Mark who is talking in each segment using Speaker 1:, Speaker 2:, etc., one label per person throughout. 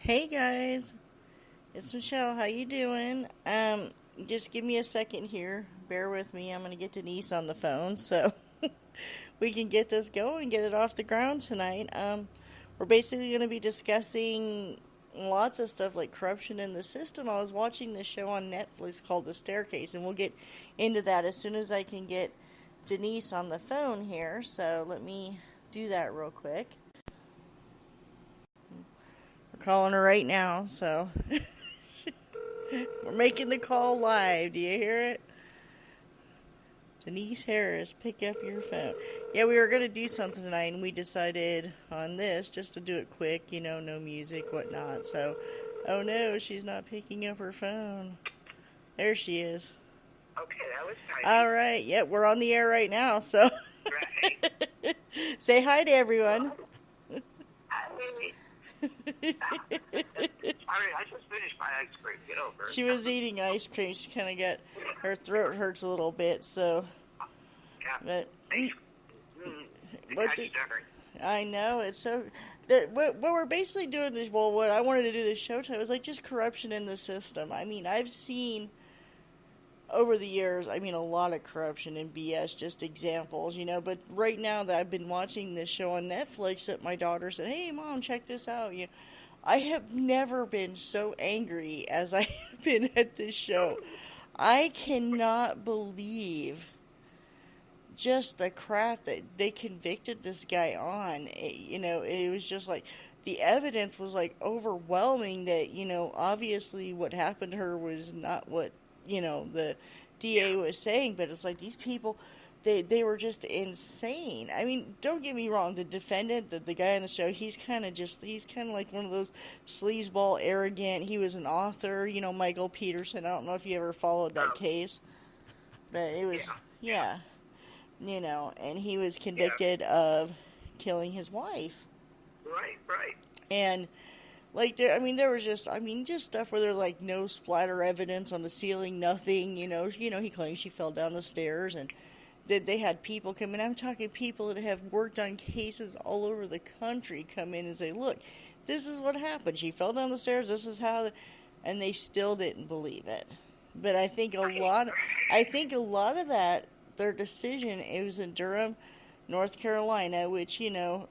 Speaker 1: Hey guys, it's Michelle. How you doing? Just give me a second here. Bear with me. I'm gonna get Denise on the phone so we can get this going, get it off the ground tonight. We're basically gonna be discussing lots of stuff like corruption in the system. I was watching this show on Netflix called The Staircase, and we'll get into that as soon as I can get Denise on the phone here. So let me do that real quick. We're calling her right now, so we're making the call live. Do you hear it? Denise Harris, pick up your phone. Yeah, we were going to do something tonight, and we decided on this just to do it quick, no music, whatnot. So, oh no, she's not picking up her phone. There she is.
Speaker 2: Okay, that was nice.
Speaker 1: All right, yeah, we're on the air right now, so.
Speaker 2: Right.
Speaker 1: Say hi to everyone.
Speaker 2: I just finished my ice cream. Get over it.
Speaker 1: She was eating ice cream. She kind of got, her throat hurts a little bit, so.
Speaker 2: Yeah.
Speaker 1: But, I know, it's so, what we're basically doing is, well, what I wanted to do this show tonight was like just corruption in the system. I mean, I've seen over the years, a lot of corruption and BS, just examples, but right now that I've been watching this show on Netflix that my daughter said, hey mom, check this out, I have never been so angry as I have been at this show. I cannot believe just the crap that they convicted this guy on. It was just like, the evidence was like overwhelming that, obviously what happened to her was not what, the DA was saying, but it's like these people, they were just insane. I mean, don't get me wrong, the defendant, the guy on the show, he's kind of like one of those sleazeball, arrogant, he was an author, Michael Peterson. I don't know if you ever followed that case, but it was, and he was convicted of killing his wife.
Speaker 2: Right.
Speaker 1: And like, there was just stuff where there's like no splatter evidence on the ceiling, nothing, he claims she fell down the stairs, and that they had people come in. I'm talking people that have worked on cases all over the country come in and say, look, this is what happened. She fell down the stairs. This is how, and they still didn't believe it. But I think a lot of that, their decision, it was in Durham, North Carolina, which, had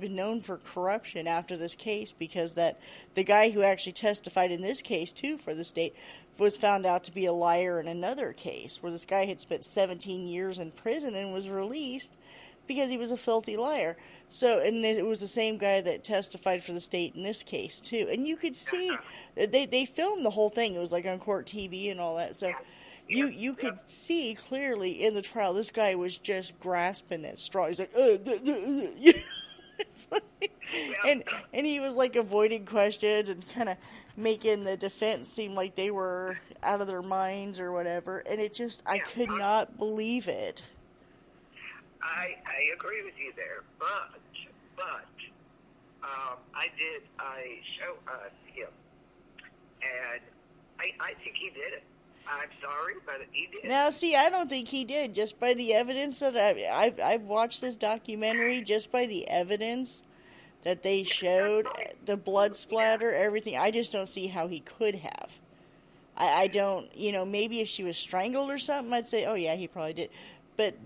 Speaker 1: been known for corruption after this case, because that the guy who actually testified in this case too for the state was found out to be a liar in another case where this guy had spent 17 years in prison and was released because he was a filthy liar. So, and it was the same guy that testified for the state in this case too. And you could see they filmed the whole thing. It was like on court TV and all that. So you could see clearly in the trial, this guy was just grasping at straws. He's like, it's like, and he was like avoiding questions and kind of making the defense seem like they were out of their minds or whatever. And it just, I could not believe it.
Speaker 2: I agree with you there, but I show him, and I think he did it. I'm sorry, but he did.
Speaker 1: Now, see, I don't think he did. Just by the evidence that I've watched this documentary, just by the evidence that they showed, the blood splatter, everything, I just don't see how he could have. I don't, maybe if she was strangled or something, I'd say, oh yeah, he probably did. But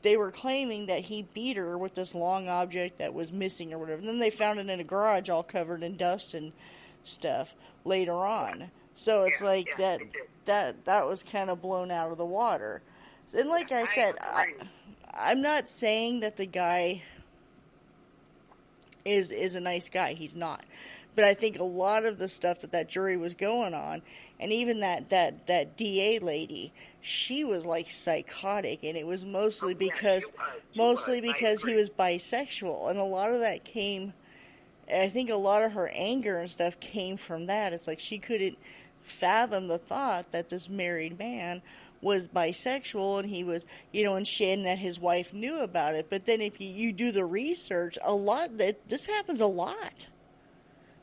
Speaker 1: they were claiming that he beat her with this long object that was missing or whatever. And then they found it in a garage all covered in dust and stuff later on. So it's that was kind of blown out of the water. And like I said, I'm not saying that the guy is a nice guy. He's not. But I think a lot of the stuff that jury was going on, and even that DA lady, she was like psychotic, and it was mostly because he was bisexual, and a lot of that came, I think a lot of her anger and stuff came from that. It's like she couldn't fathom the thought that this married man was bisexual, and he was, and that his wife knew about it. But then if you do the research, this happens a lot.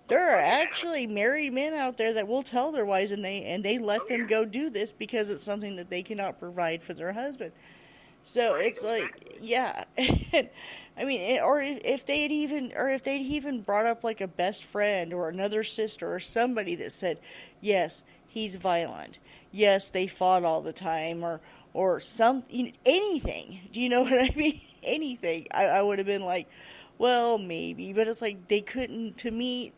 Speaker 1: There are actually married men out there that will tell their wives, and they let them go do this because it's something that they cannot provide for their husband. So it's like, yeah. I mean, or if they'd even brought up like a best friend or another sister or somebody that said, yes, he's violent. Yes, they fought all the time, or some, anything. Do you know what I mean? Anything. I would have been like, well, maybe, but it's like they couldn't. To me,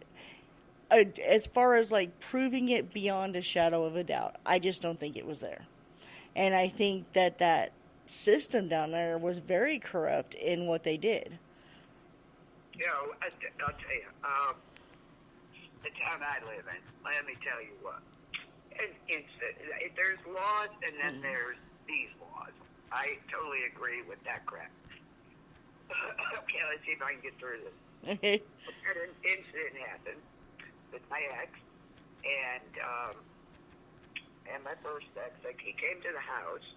Speaker 1: as far as like proving it beyond a shadow of a doubt, I just don't think it was there. And I think that system down there was very corrupt in what they did.
Speaker 2: You know, I'll tell you, the town I live in, let me tell you what. There's laws and then there's these laws. I totally agree with that crap. Okay, let's see if I can get through this.
Speaker 1: Okay.
Speaker 2: An incident happened with my ex, and my first ex, like, he came to the house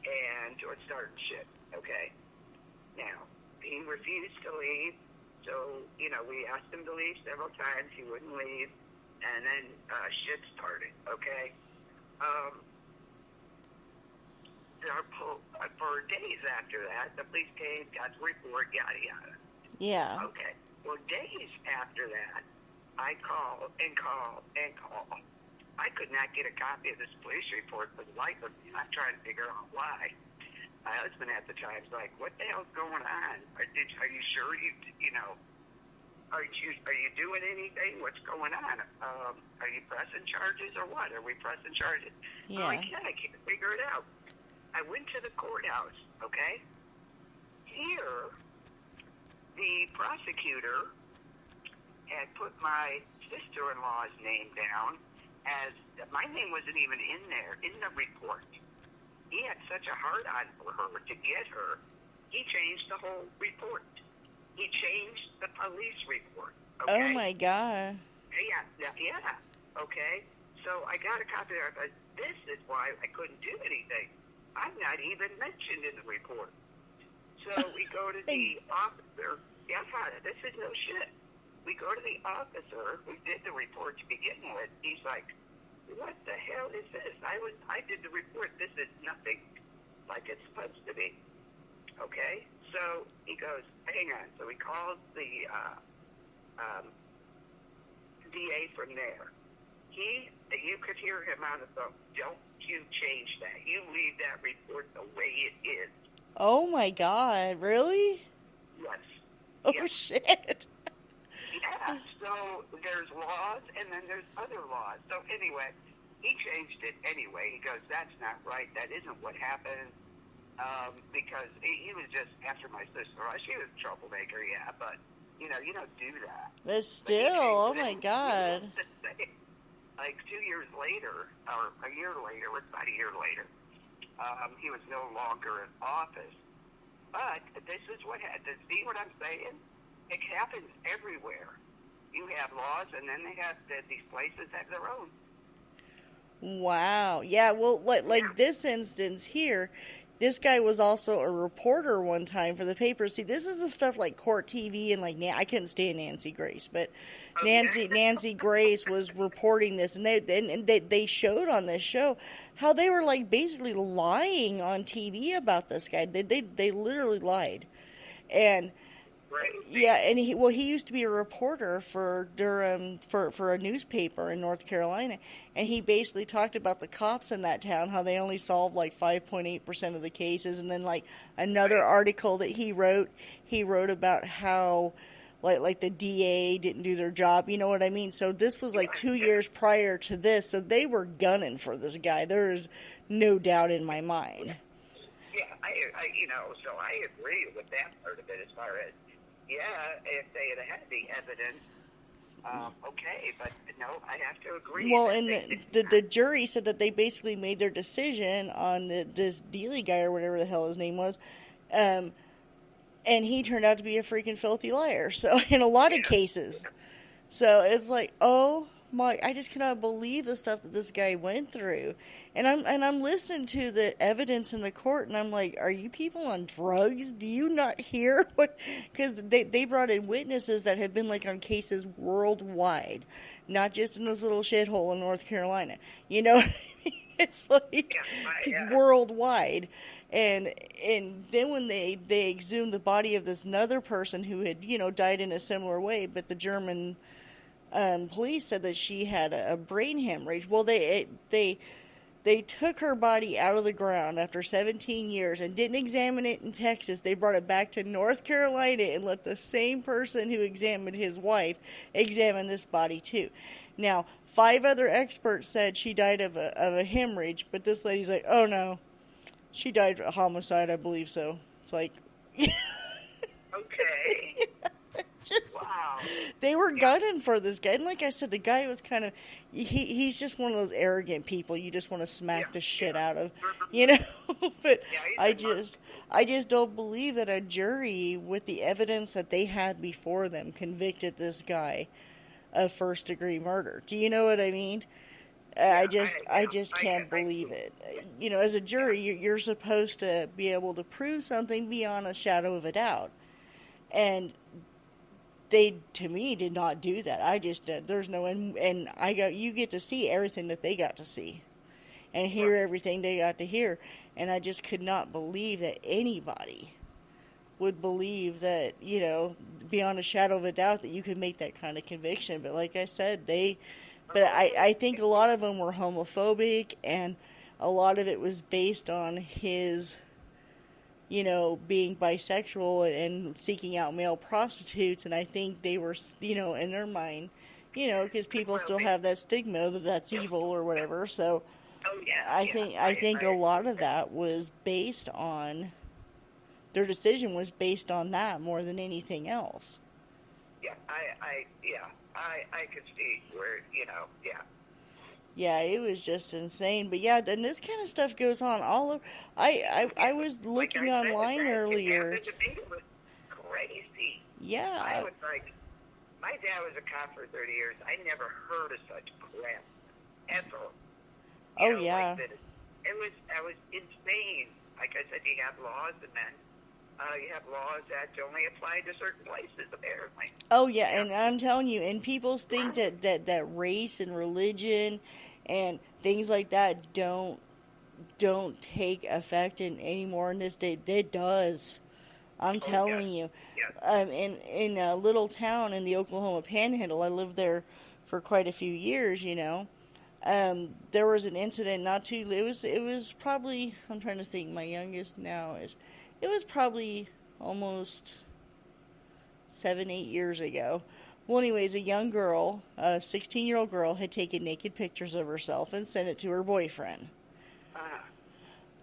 Speaker 2: and was starting shit, okay? Now, he refused to leave, so, we asked him to leave several times, he wouldn't leave, and then shit started, okay? For days after that, the police came, got the report, yada, yada.
Speaker 1: Yeah.
Speaker 2: Okay. Well, days after that, I called and called and called. I could not get a copy of this police report for the life of me. I'm trying to figure out why. My husband at the time's like, "What the hell's going on? Are you sure are you doing anything? What's going on? Are you pressing charges or what? Are we pressing charges?"
Speaker 1: Yeah.
Speaker 2: I'm like, "Yeah, I can't figure it out." I went to the courthouse. Okay. Here, the prosecutor had put my sister-in-law's name down as my name wasn't even in there in the report. He had such a hard-on for her to get her. He changed the whole report. He changed the police report. Okay?
Speaker 1: Oh my God.
Speaker 2: Yeah. Okay. So I got a copy of it. This is why I couldn't do anything. I'm not even mentioned in the report. So we go to the officer. Yeah, this is no shit. We go to the officer who did the report to begin with. He's like, "What the hell is this? I did the report. This is nothing like it's supposed to be." Okay? So he goes, "Hang on." So he calls the DA from there. You could hear him on the phone. "Don't you change that. You leave that report the way it is."
Speaker 1: Oh my God, really?
Speaker 2: Yes.
Speaker 1: Oh
Speaker 2: Yes.
Speaker 1: shit.
Speaker 2: Yeah, so there's laws and then there's other laws. So anyway, he changed it anyway. He goes, "That's not right. That isn't what happened." Because he was just after my sister. She was a troublemaker, yeah, but, you don't do that.
Speaker 1: But still, oh my God.
Speaker 2: Like 2 years later, or a year later, about a year later, he was no longer in office. But this is what had to see what I'm saying? It happens everywhere. You have laws, and then these places have their own.
Speaker 1: Wow. Yeah, well, like this instance here, this guy was also a reporter one time for the paper. See, this is the stuff like Court TV and like I couldn't stand Nancy Grace, but Nancy Grace was reporting this, and they showed on this show how they were like basically lying on TV about this guy. They literally lied, and.
Speaker 2: Right.
Speaker 1: Yeah, and he used to be a reporter for Durham for a newspaper in North Carolina, and he basically talked about the cops in that town, how they only solved like 5.8% of the cases, and then like another article that he wrote about how like the DA didn't do their job, you know what I mean? So this was like 2 years prior to this, so they were gunning for this guy. There is no doubt in my mind.
Speaker 2: Yeah, so I agree with that part of it as far as, yeah, if they had the evidence, okay, but no, I have to agree.
Speaker 1: Well, and the jury said that they basically made their decision on this Dealey guy or whatever the hell his name was, and he turned out to be a freaking filthy liar. So in a lot of cases, so it's like, oh my, I just cannot believe the stuff that this guy went through, and I'm listening to the evidence in the court, and I'm like, are you people on drugs? Do you not hear what? Because they brought in witnesses that have been like on cases worldwide, not just in this little shithole in North Carolina. You know, it's like worldwide, And then when they exhumed the body of this another person who had, died in a similar way, but the German police said that she had a brain hemorrhage. Well, they took her body out of the ground after 17 years and didn't examine it in Texas. They brought it back to North Carolina and let the same person who examined his wife examine this body too. Now, 5 other experts said she died of a hemorrhage, but this lady's like, oh no, she died of a homicide, I believe so. It's like...
Speaker 2: Okay. Wow.
Speaker 1: They were gunning for this guy. And like I said, the guy was kind of... He's just one of those arrogant people you just want to smack the shit out of. But I just don't believe that a jury, with the evidence that they had before them, convicted this guy of first-degree murder. Do you know what I mean? I just can't believe it. As a jury, you're supposed to be able to prove something beyond a shadow of a doubt. And they, to me, did not do that. There's no, and you get to see everything that they got to see. And hear everything they got to hear. And I just could not believe that anybody would believe that, beyond a shadow of a doubt that you could make that kind of conviction. But like I said, I think a lot of them were homophobic, and a lot of it was based on his, being bisexual and seeking out male prostitutes. And I think they were, in their mind, because people still have that stigma that that's evil or whatever. So I think a lot of that was based on, their decision was based on that more than anything else.
Speaker 2: Yeah, I could see where,
Speaker 1: Yeah, it was just insane. But yeah, and this kind of stuff goes on all over. I was looking online earlier.
Speaker 2: It was crazy.
Speaker 1: Yeah.
Speaker 2: I was like, my dad was a cop for 30 years. I never heard of such crap ever.
Speaker 1: Yeah.
Speaker 2: Like that was insane. Like I said, you have laws, and then you have laws that only apply to certain places, apparently.
Speaker 1: Oh, yeah, and I'm telling you, and people think that race and religion and things like that don't take effect anymore in this day. It does. I'm telling you.
Speaker 2: Yeah.
Speaker 1: In a little town in the Oklahoma Panhandle, I lived there for quite a few years, there was an incident it was probably, I'm trying to think, my youngest now it was probably almost 7-8 years ago. Well, anyways, a young girl, a 16-year-old girl, had taken naked pictures of herself and sent it to her boyfriend.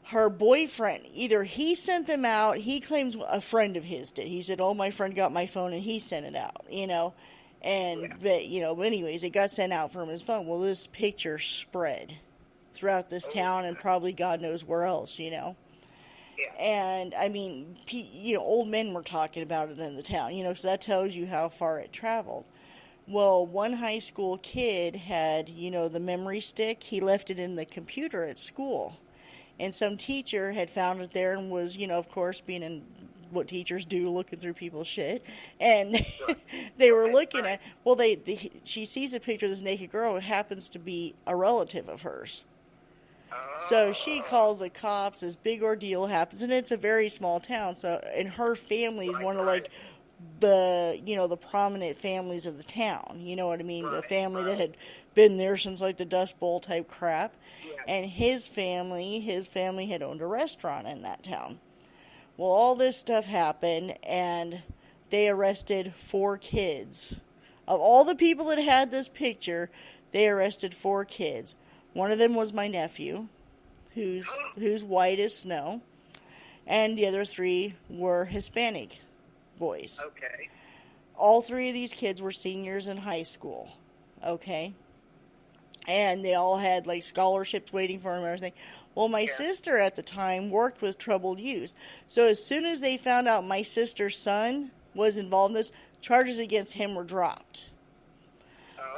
Speaker 1: Her boyfriend, either he sent them out, he claims a friend of his did. He said, oh, my friend got my phone and he sent it out, And, but anyways, it got sent out from his phone. Well, this picture spread throughout this town and probably God knows where else, Yeah. And, I mean, old men were talking about it in the town, so that tells you how far it traveled. Well, one high school kid had, the memory stick. He left it in the computer at school. And some teacher had found it there and was, of course, being in what teachers do, looking through people's shit. And they were looking at, well, she sees a picture of this naked girl who happens to be a relative of hers. So she calls the cops. This big ordeal happens, and it's a very small town. So, and her family is one of the prominent families of the town. You know what I mean? The family that had been there since like the Dust Bowl type crap. Yeah. And his family had owned a restaurant in that town. Well, all this stuff happened, and they arrested 4 kids. Of all the people that had this picture, they arrested 4 kids. One of them was my nephew, who's white as snow, and the other 3 were Hispanic boys.
Speaker 2: Okay.
Speaker 1: All 3 of these kids were seniors in high school, okay? And they all had, like, scholarships waiting for them and everything. Well, my sister at the time worked with troubled youth. So as soon as they found out my sister's son was involved in this, charges against him were dropped.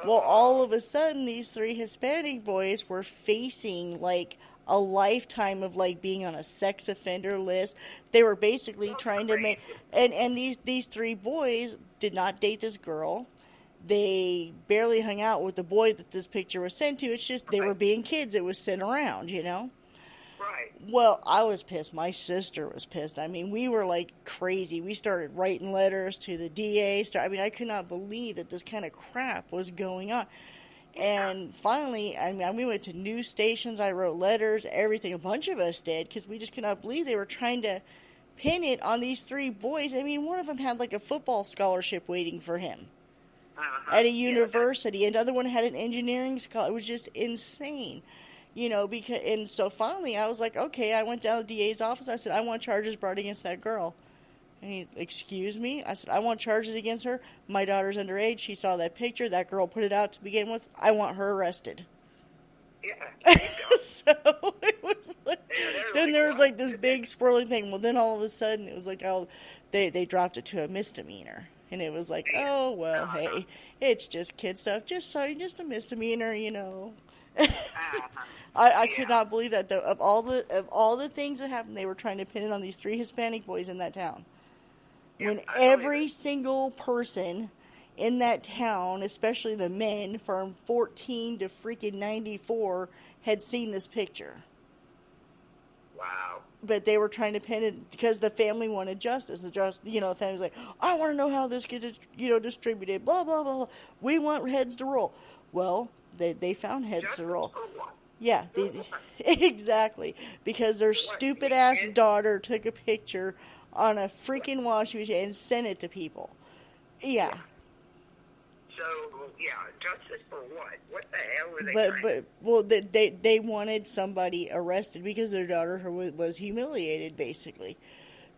Speaker 1: Well, all of a sudden, these 3 Hispanic boys were facing, like, a lifetime of, like, being on a sex offender list. They were basically trying to make... And these 3 boys did not date this girl. They barely hung out with the boy that this picture was sent to. It's just they were being kids. It was sent around,
Speaker 2: Right. Right.
Speaker 1: Well, I was pissed. My sister was pissed. I mean, we were like crazy. We started writing letters to the DA. I mean, I could not believe that this kind of crap was going on. And finally, I mean, we went to news stations. I wrote letters, everything. A bunch of us did because we just could not believe they were trying to pin it on these three boys. I mean, one of them had like a football scholarship waiting for him at a university. Another one had an engineering scholarship. It was just insane. Because, and so finally I was like, okay, I went down to the DA's office. I said, I want charges brought against that girl. And he, excuse me? I said, I want charges against her. My daughter's underage. She saw that picture. That girl put it out to begin with. I want her arrested.
Speaker 2: Yeah.
Speaker 1: So it was like, then there was like this big swirling thing. Well, then all of a sudden it was like, oh, they dropped it to a misdemeanor. And it was like, oh, well, hey, it's just kid stuff. Just a misdemeanor, I could not believe that. Though, of all the things that happened, they were trying to pin it on these three Hispanic boys in that town. When every single person in that town, especially the men from 14 to freaking 94, had seen this picture.
Speaker 2: Wow.
Speaker 1: But they were trying to pin it because the family wanted justice. The family was like, I want to know how this gets, distributed. Blah blah blah. We want heads to roll. Well, they found heads
Speaker 2: Justice
Speaker 1: to roll.
Speaker 2: for what?
Speaker 1: Yeah, exactly. Because their stupid ass daughter took a picture on a freaking washing machine and sent it to people. Yeah.
Speaker 2: So, justice for what? What the hell were they trying?
Speaker 1: They wanted somebody arrested because their daughter was humiliated, basically.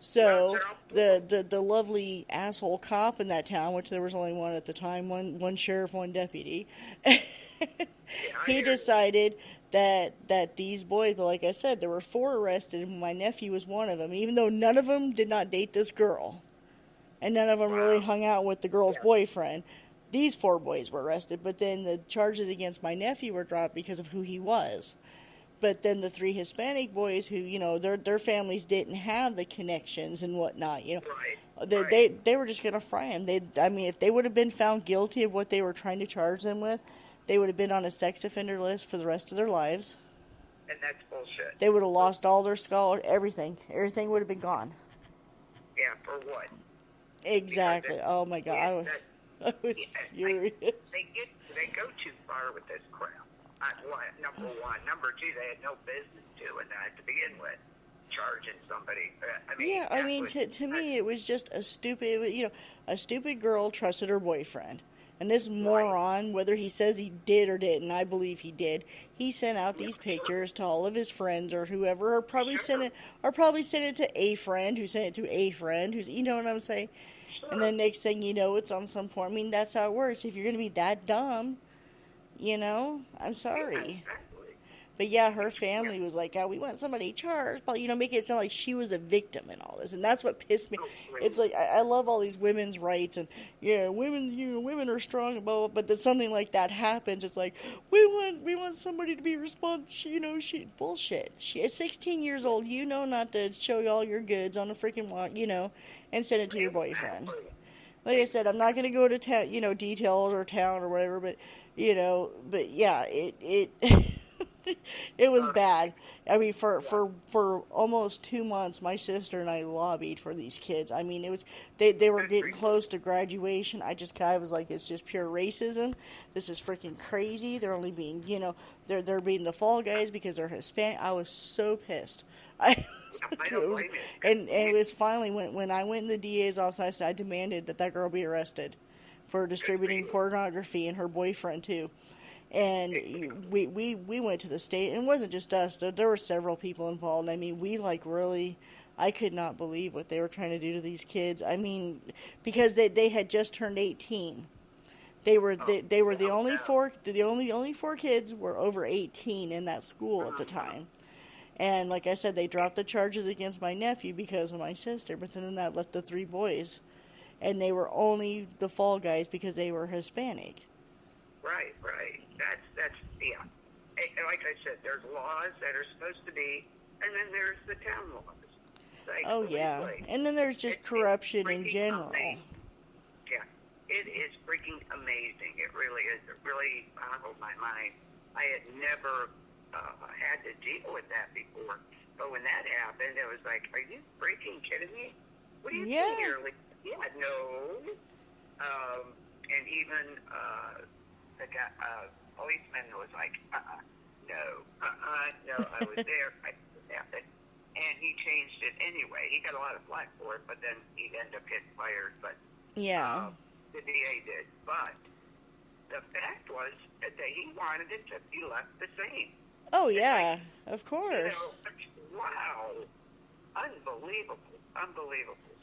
Speaker 1: So the lovely asshole cop in that town, which there was only one at the time, one sheriff, one deputy, he decided that these boys, but like I said, there were 4 arrested, and my nephew was one of them. Even though none of them did not date this girl, and none of them really hung out with the girl's boyfriend, these 4 boys were arrested. But then the charges against my nephew were dropped because of who he was. But then the 3 Hispanic boys who, their families didn't have the connections and whatnot, they were just going to fry them. If they would have been found guilty of what they were trying to charge them with, they would have been on a sex offender list for the rest of their lives.
Speaker 2: And that's bullshit.
Speaker 1: They would have lost all their everything. Everything would have been gone.
Speaker 2: Yeah, for what?
Speaker 1: Exactly. Oh my God. I was furious.
Speaker 2: They go too far with this crap. Number one. Number 2, they had no business doing that to begin with. Charging somebody.
Speaker 1: To me, it was just a stupid girl trusted her boyfriend. And this moron, whether he says he did or didn't, I believe he did, he sent out these pictures to all of his friends or whoever, or probably sent it to a friend who sent it to a friend who's, you know what I'm saying? And then next thing you know, it's on some porn. I mean, that's how it works. If you're going to be that dumb, I'm sorry. But yeah, her family was like, we want somebody charged, but make it sound like she was a victim in all this, and that's what pissed me. It's like I love all these women's rights, and women are strong, blah, blah, but then something like that happens, it's like we want somebody to be responsible. She bullshit. She is 16 years old. Not to show all your goods on a freaking walk, and send it to your boyfriend. Like I said, I'm not going to go to details or town or whatever, but but yeah, it. It was bad. I mean, for almost 2 months, my sister and I lobbied for these kids. I mean, it was they were getting close to graduation. I was like, it's just pure racism. This is freaking crazy. They're only being, they're being the fall guys because they're Hispanic. I was so pissed. And it was finally when I went in the DA's office, I demanded that girl be arrested for distributing pornography, and her boyfriend too. And we went to the state, and it wasn't just us. There were several people involved. I mean, I could not believe what they were trying to do to these kids. I mean, because they had just turned 18. They were the only 4 kids were over 18 in that school at the time. And like I said, they dropped the charges against my nephew because of my sister, but then that left the 3 boys. And they were only the fall guys because they were Hispanic.
Speaker 2: Right. That's like I said, there's laws that are supposed to be, and then there's the town laws.
Speaker 1: And then there's just corruption in general.
Speaker 2: Amazing. Yeah, it is freaking amazing. It really is. It really boggled my mind. I had never had to deal with that before. But when that happened, it was like, are you freaking kidding me? What are you
Speaker 1: Yeah.
Speaker 2: doing here? Like, yeah, no. And even the guy, policeman was like, no, I was there. I didn't happen. And he changed it anyway. He got a lot of flack for it, but then he ended up getting fired. But
Speaker 1: Yeah.
Speaker 2: the DA did. But the fact was that he wanted it to be left the same.
Speaker 1: Oh, yeah. Of course.
Speaker 2: Wow. Unbelievable.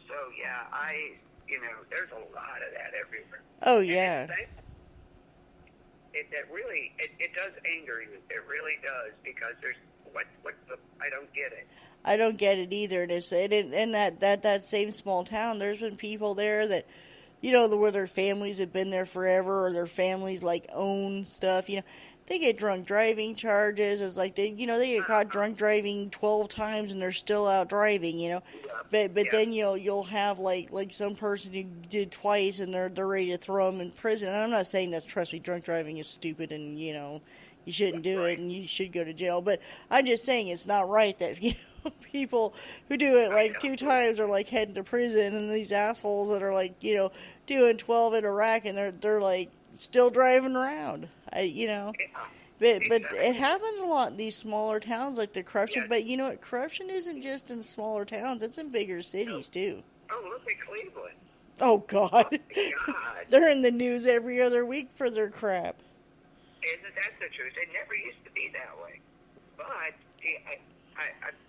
Speaker 2: So, yeah, there's a lot of that everywhere.
Speaker 1: Oh, yeah.
Speaker 2: It does anger you. It really does, because there's, I don't get it.
Speaker 1: I don't get it either. And it's in that same small town, there's been people there that, where their families have been there forever, or their families like own stuff. They get drunk driving charges. It's like they get caught drunk driving 12 times and they're still out driving. But then you'll have like some person who did twice and they're ready to throw them in prison. And I'm not saying that, trust me, drunk driving is stupid and you shouldn't do it and you should go to jail. But I'm just saying it's not right that people who do it like 2 times are like heading to prison, and these assholes that are like doing 12 in a rack and they're like still driving around. But it happens a lot in these smaller towns, like the corruption. But you know what? Corruption isn't just in smaller towns; it's in bigger cities too.
Speaker 2: Oh, look at Cleveland.
Speaker 1: Oh God,
Speaker 2: God.
Speaker 1: They're in the news every other week for their crap.
Speaker 2: Isn't that the truth? It never used to be that way, but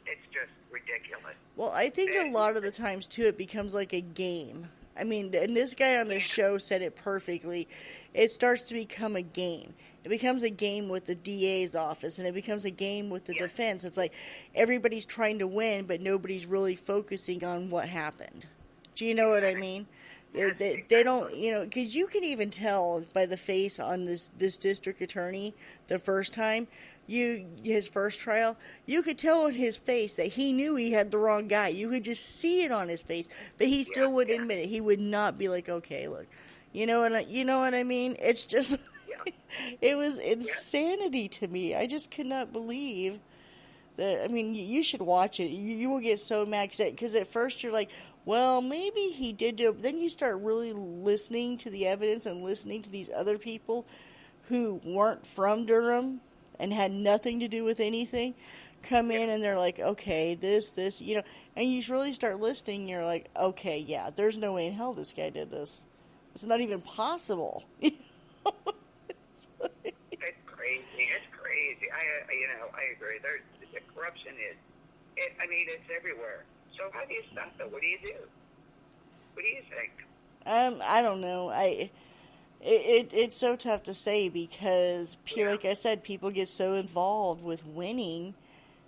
Speaker 2: it's just ridiculous.
Speaker 1: Well, I think a lot of the times too, it becomes like a game. I mean, and this guy on this show said it perfectly. It starts to become a game. It becomes a game with the DA's office, and it becomes a game with the defense. It's like everybody's trying to win, but nobody's really focusing on what happened. Do you know what I mean? They don't, because you can even tell by the face on this district attorney the first time, his first trial, you could tell on his face that he knew he had the wrong guy. You could just see it on his face, but he still wouldn't admit it. He would not be like, okay, look, you know what I mean? It's just, it was insanity to me. I just could not believe that. I mean, you should watch it. You will get so mad because at first you're like, well, maybe he did do it. But then you start really listening to the evidence and listening to these other people who weren't from Durham and had nothing to do with anything come in, and they're like, okay, this, and you really start listening, you're like, okay, yeah, there's no way in hell this guy did this. It's not even possible.
Speaker 2: It's crazy. It's crazy. I agree. The corruption it's everywhere. So how do you stop it? What do you do? What do you think?
Speaker 1: I don't know. It's so tough to say because, like I said, people get so involved with winning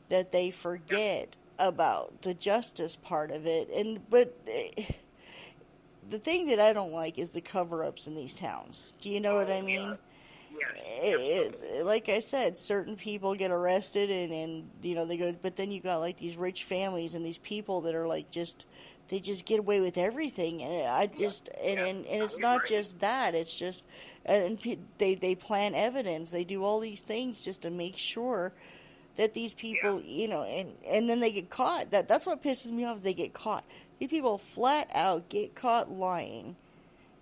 Speaker 1: that they forget about the justice part of it. But the thing that I don't like is the cover-ups in these towns. Do you know what I mean? Like I said, certain people get arrested and they go, but then you got like these rich families and these people that are like they just get away with everything, and and it's not just that, it's just and they plan evidence, they do all these things just to make sure that these people and then they get caught. That's what pisses me off, is they get caught. These people flat out get caught lying.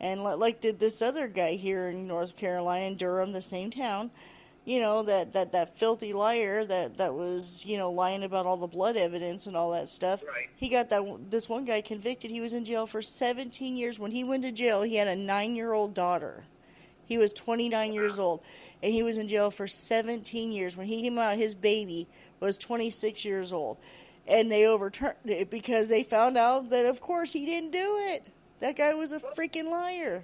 Speaker 1: And like did this other guy here in North Carolina, in Durham, the same town, that filthy liar that was, lying about all the blood evidence and all that stuff.
Speaker 2: Right.
Speaker 1: He got this one guy convicted. He was in jail for 17 years. When he went to jail, he had a 9-year-old daughter. He was 29 years old, and he was in jail for 17 years. When he came out, his baby was 26 years old. And they overturned it because they found out that, of course, he didn't do it. That guy was a freaking liar.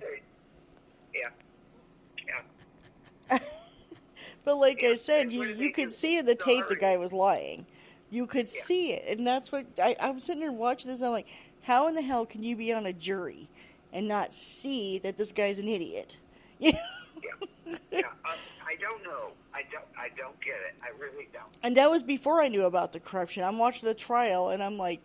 Speaker 2: Yeah.
Speaker 1: But like I said, you could see in the tape the guy was lying. You could see it. And that's what... I'm sitting there watching this, and I'm like, how in the hell can you be on a jury and not see that this guy's an idiot?
Speaker 2: I don't know. I don't get it. I really don't.
Speaker 1: And that was before I knew about the corruption. I'm watching the trial, and I'm like,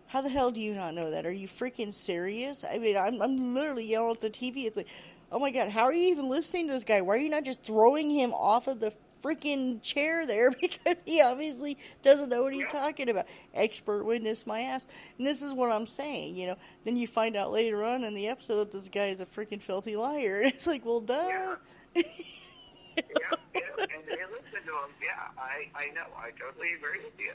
Speaker 1: how the hell do you not know that? Are you freaking serious? I mean, I'm literally yelling at the TV. It's like, oh my God, how are you even listening to this guy? Why are you not just throwing him off of the freaking chair there because he obviously doesn't know what he's
Speaker 2: Yeah.
Speaker 1: talking about. Expert witness my ass. And this is what I'm saying, Then you find out later on in the episode that this guy is a freaking filthy liar. And it's like, well, duh.
Speaker 2: Yeah. Yeah. And they listen to him. Yeah, I know. I totally agree with you.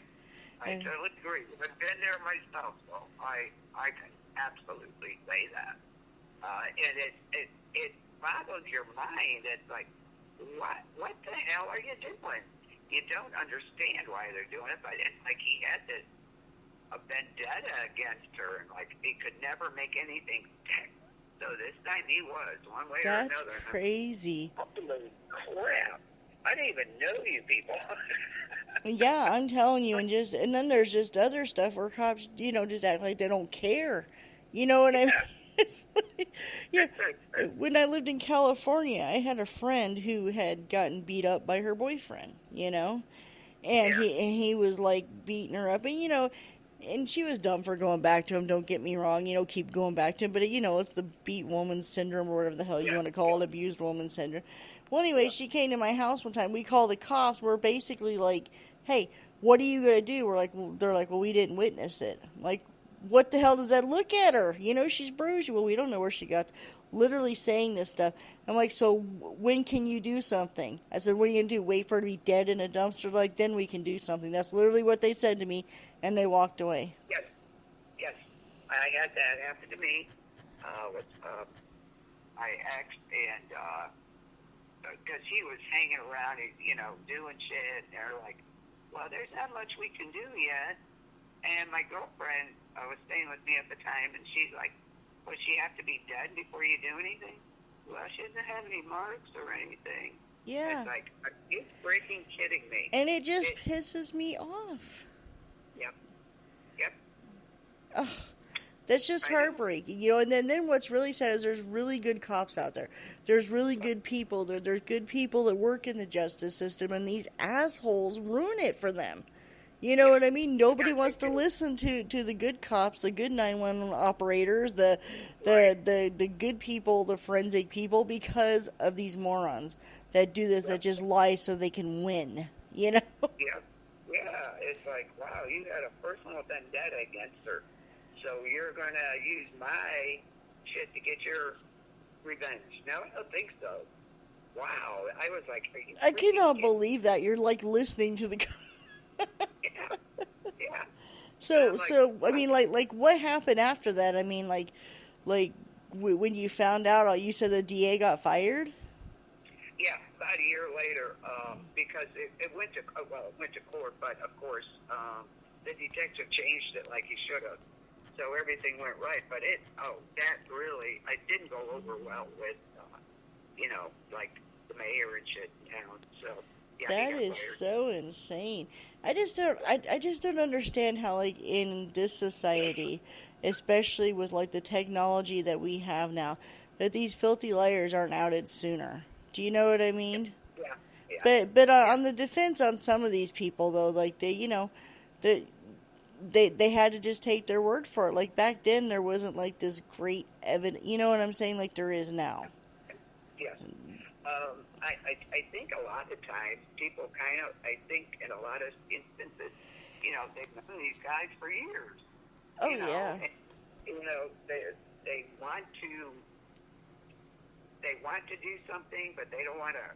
Speaker 2: I totally agree. I've been there myself, so I can absolutely say that. And it boggles your mind. It's like, what the hell are you doing? You don't understand why they're doing it, but it's like he had this a vendetta against her, and like he could never make anything stick. So this time he was, one way or another.
Speaker 1: That's crazy.
Speaker 2: Holy crap. I didn't even know you people.
Speaker 1: Yeah, I'm telling you, and then there's just other stuff where cops, just act like they don't care. You know what I mean? It's like, yeah. When I lived in California, I had a friend who had gotten beat up by her boyfriend, and he was like beating her up, and and she was dumb for going back to him. Don't get me wrong, keep going back to him, but it's the beat woman syndrome or whatever the hell you want to call it, abused woman syndrome. Well, anyway, she came to my house one time. We called the cops. We're basically like, hey, what are you going to do? They're like, well, we didn't witness it. I'm like, what the hell does that look at her? She's bruised. Well, we don't know where she got. Literally saying this stuff. I'm like, so when can you do something? I said, what are you going to do? Wait for her to be dead in a dumpster? Like, then we can do something. That's literally what they said to me, and they walked away.
Speaker 2: Yes. I had that happen to me. I asked, and because he was hanging around, doing shit, and they're like, well, there's not much we can do yet. And my girlfriend was staying with me at the time, and she's like, well, she have to be dead before you do anything? Well, she doesn't have any marks or anything.
Speaker 1: Yeah.
Speaker 2: It's like, are you freaking kidding me?
Speaker 1: And it just pisses me off.
Speaker 2: Yep.
Speaker 1: Ugh. That's just heartbreaking, and then what's really sad is there's really good cops out there. There's really good people. There's good people that work in the justice system, and these assholes ruin it for them. You know what I mean? Nobody wants to listen to the good cops, the good 911 operators, the good people, the forensic people, because of these morons that do this, that just lie so they can win,
Speaker 2: Yeah, it's like, wow, you had a personal vendetta against her. So you're going to use my shit to get your revenge. No, I don't think so. Wow. I was like, are you
Speaker 1: I cannot
Speaker 2: kidding?
Speaker 1: believe that. You're like listening to the...
Speaker 2: Yeah.
Speaker 1: So, I mean, like, what happened after that? I mean, like, when you found out, you said the DA got fired?
Speaker 2: Yeah, about a year later, because it went to court, but of course, the detective changed it like he should have. So everything went right, but that really, I didn't go over well with, like the mayor and shit in town. So yeah,
Speaker 1: that is
Speaker 2: fired.
Speaker 1: So insane. I just don't understand how, like, in this society, especially with like the technology that we have now, that these filthy liars aren't outed sooner. Do you know what I mean?
Speaker 2: Yeah.
Speaker 1: But on the defense on some of these people though, like they had to just take their word for it. Like back then, there wasn't like this great evidence. You know what I'm saying? Like there is now.
Speaker 2: Yes. I think a lot of times people I think in a lot of instances, they've known these guys for years.
Speaker 1: Oh, yeah.
Speaker 2: And, they want to do something, but they don't want to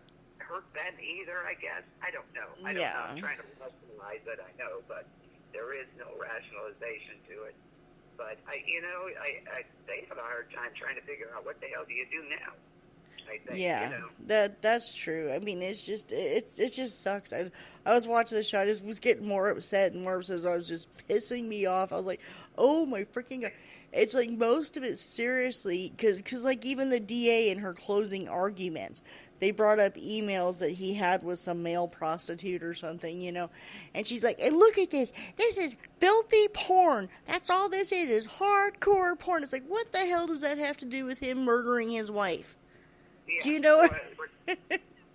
Speaker 2: hurt them either, I guess. I don't know. I don't know. I'm trying to rationalize it, I know, but there is no rationalization to it. But they have a hard time trying to figure out what the hell do you do now. I think,
Speaker 1: that's true. I mean, it just sucks. I was watching the show. I just was getting more upset and more upset. I was just pissing me off. I was like, oh my freaking God. It's like most of it seriously, because like even the DA in her closing arguments, they brought up emails that he had with some male prostitute or something, and she's like, and look at this. This is filthy porn. That's all this is hardcore porn. It's like, what the hell does that have to do with him murdering his wife?
Speaker 2: Yeah.
Speaker 1: Do you know what?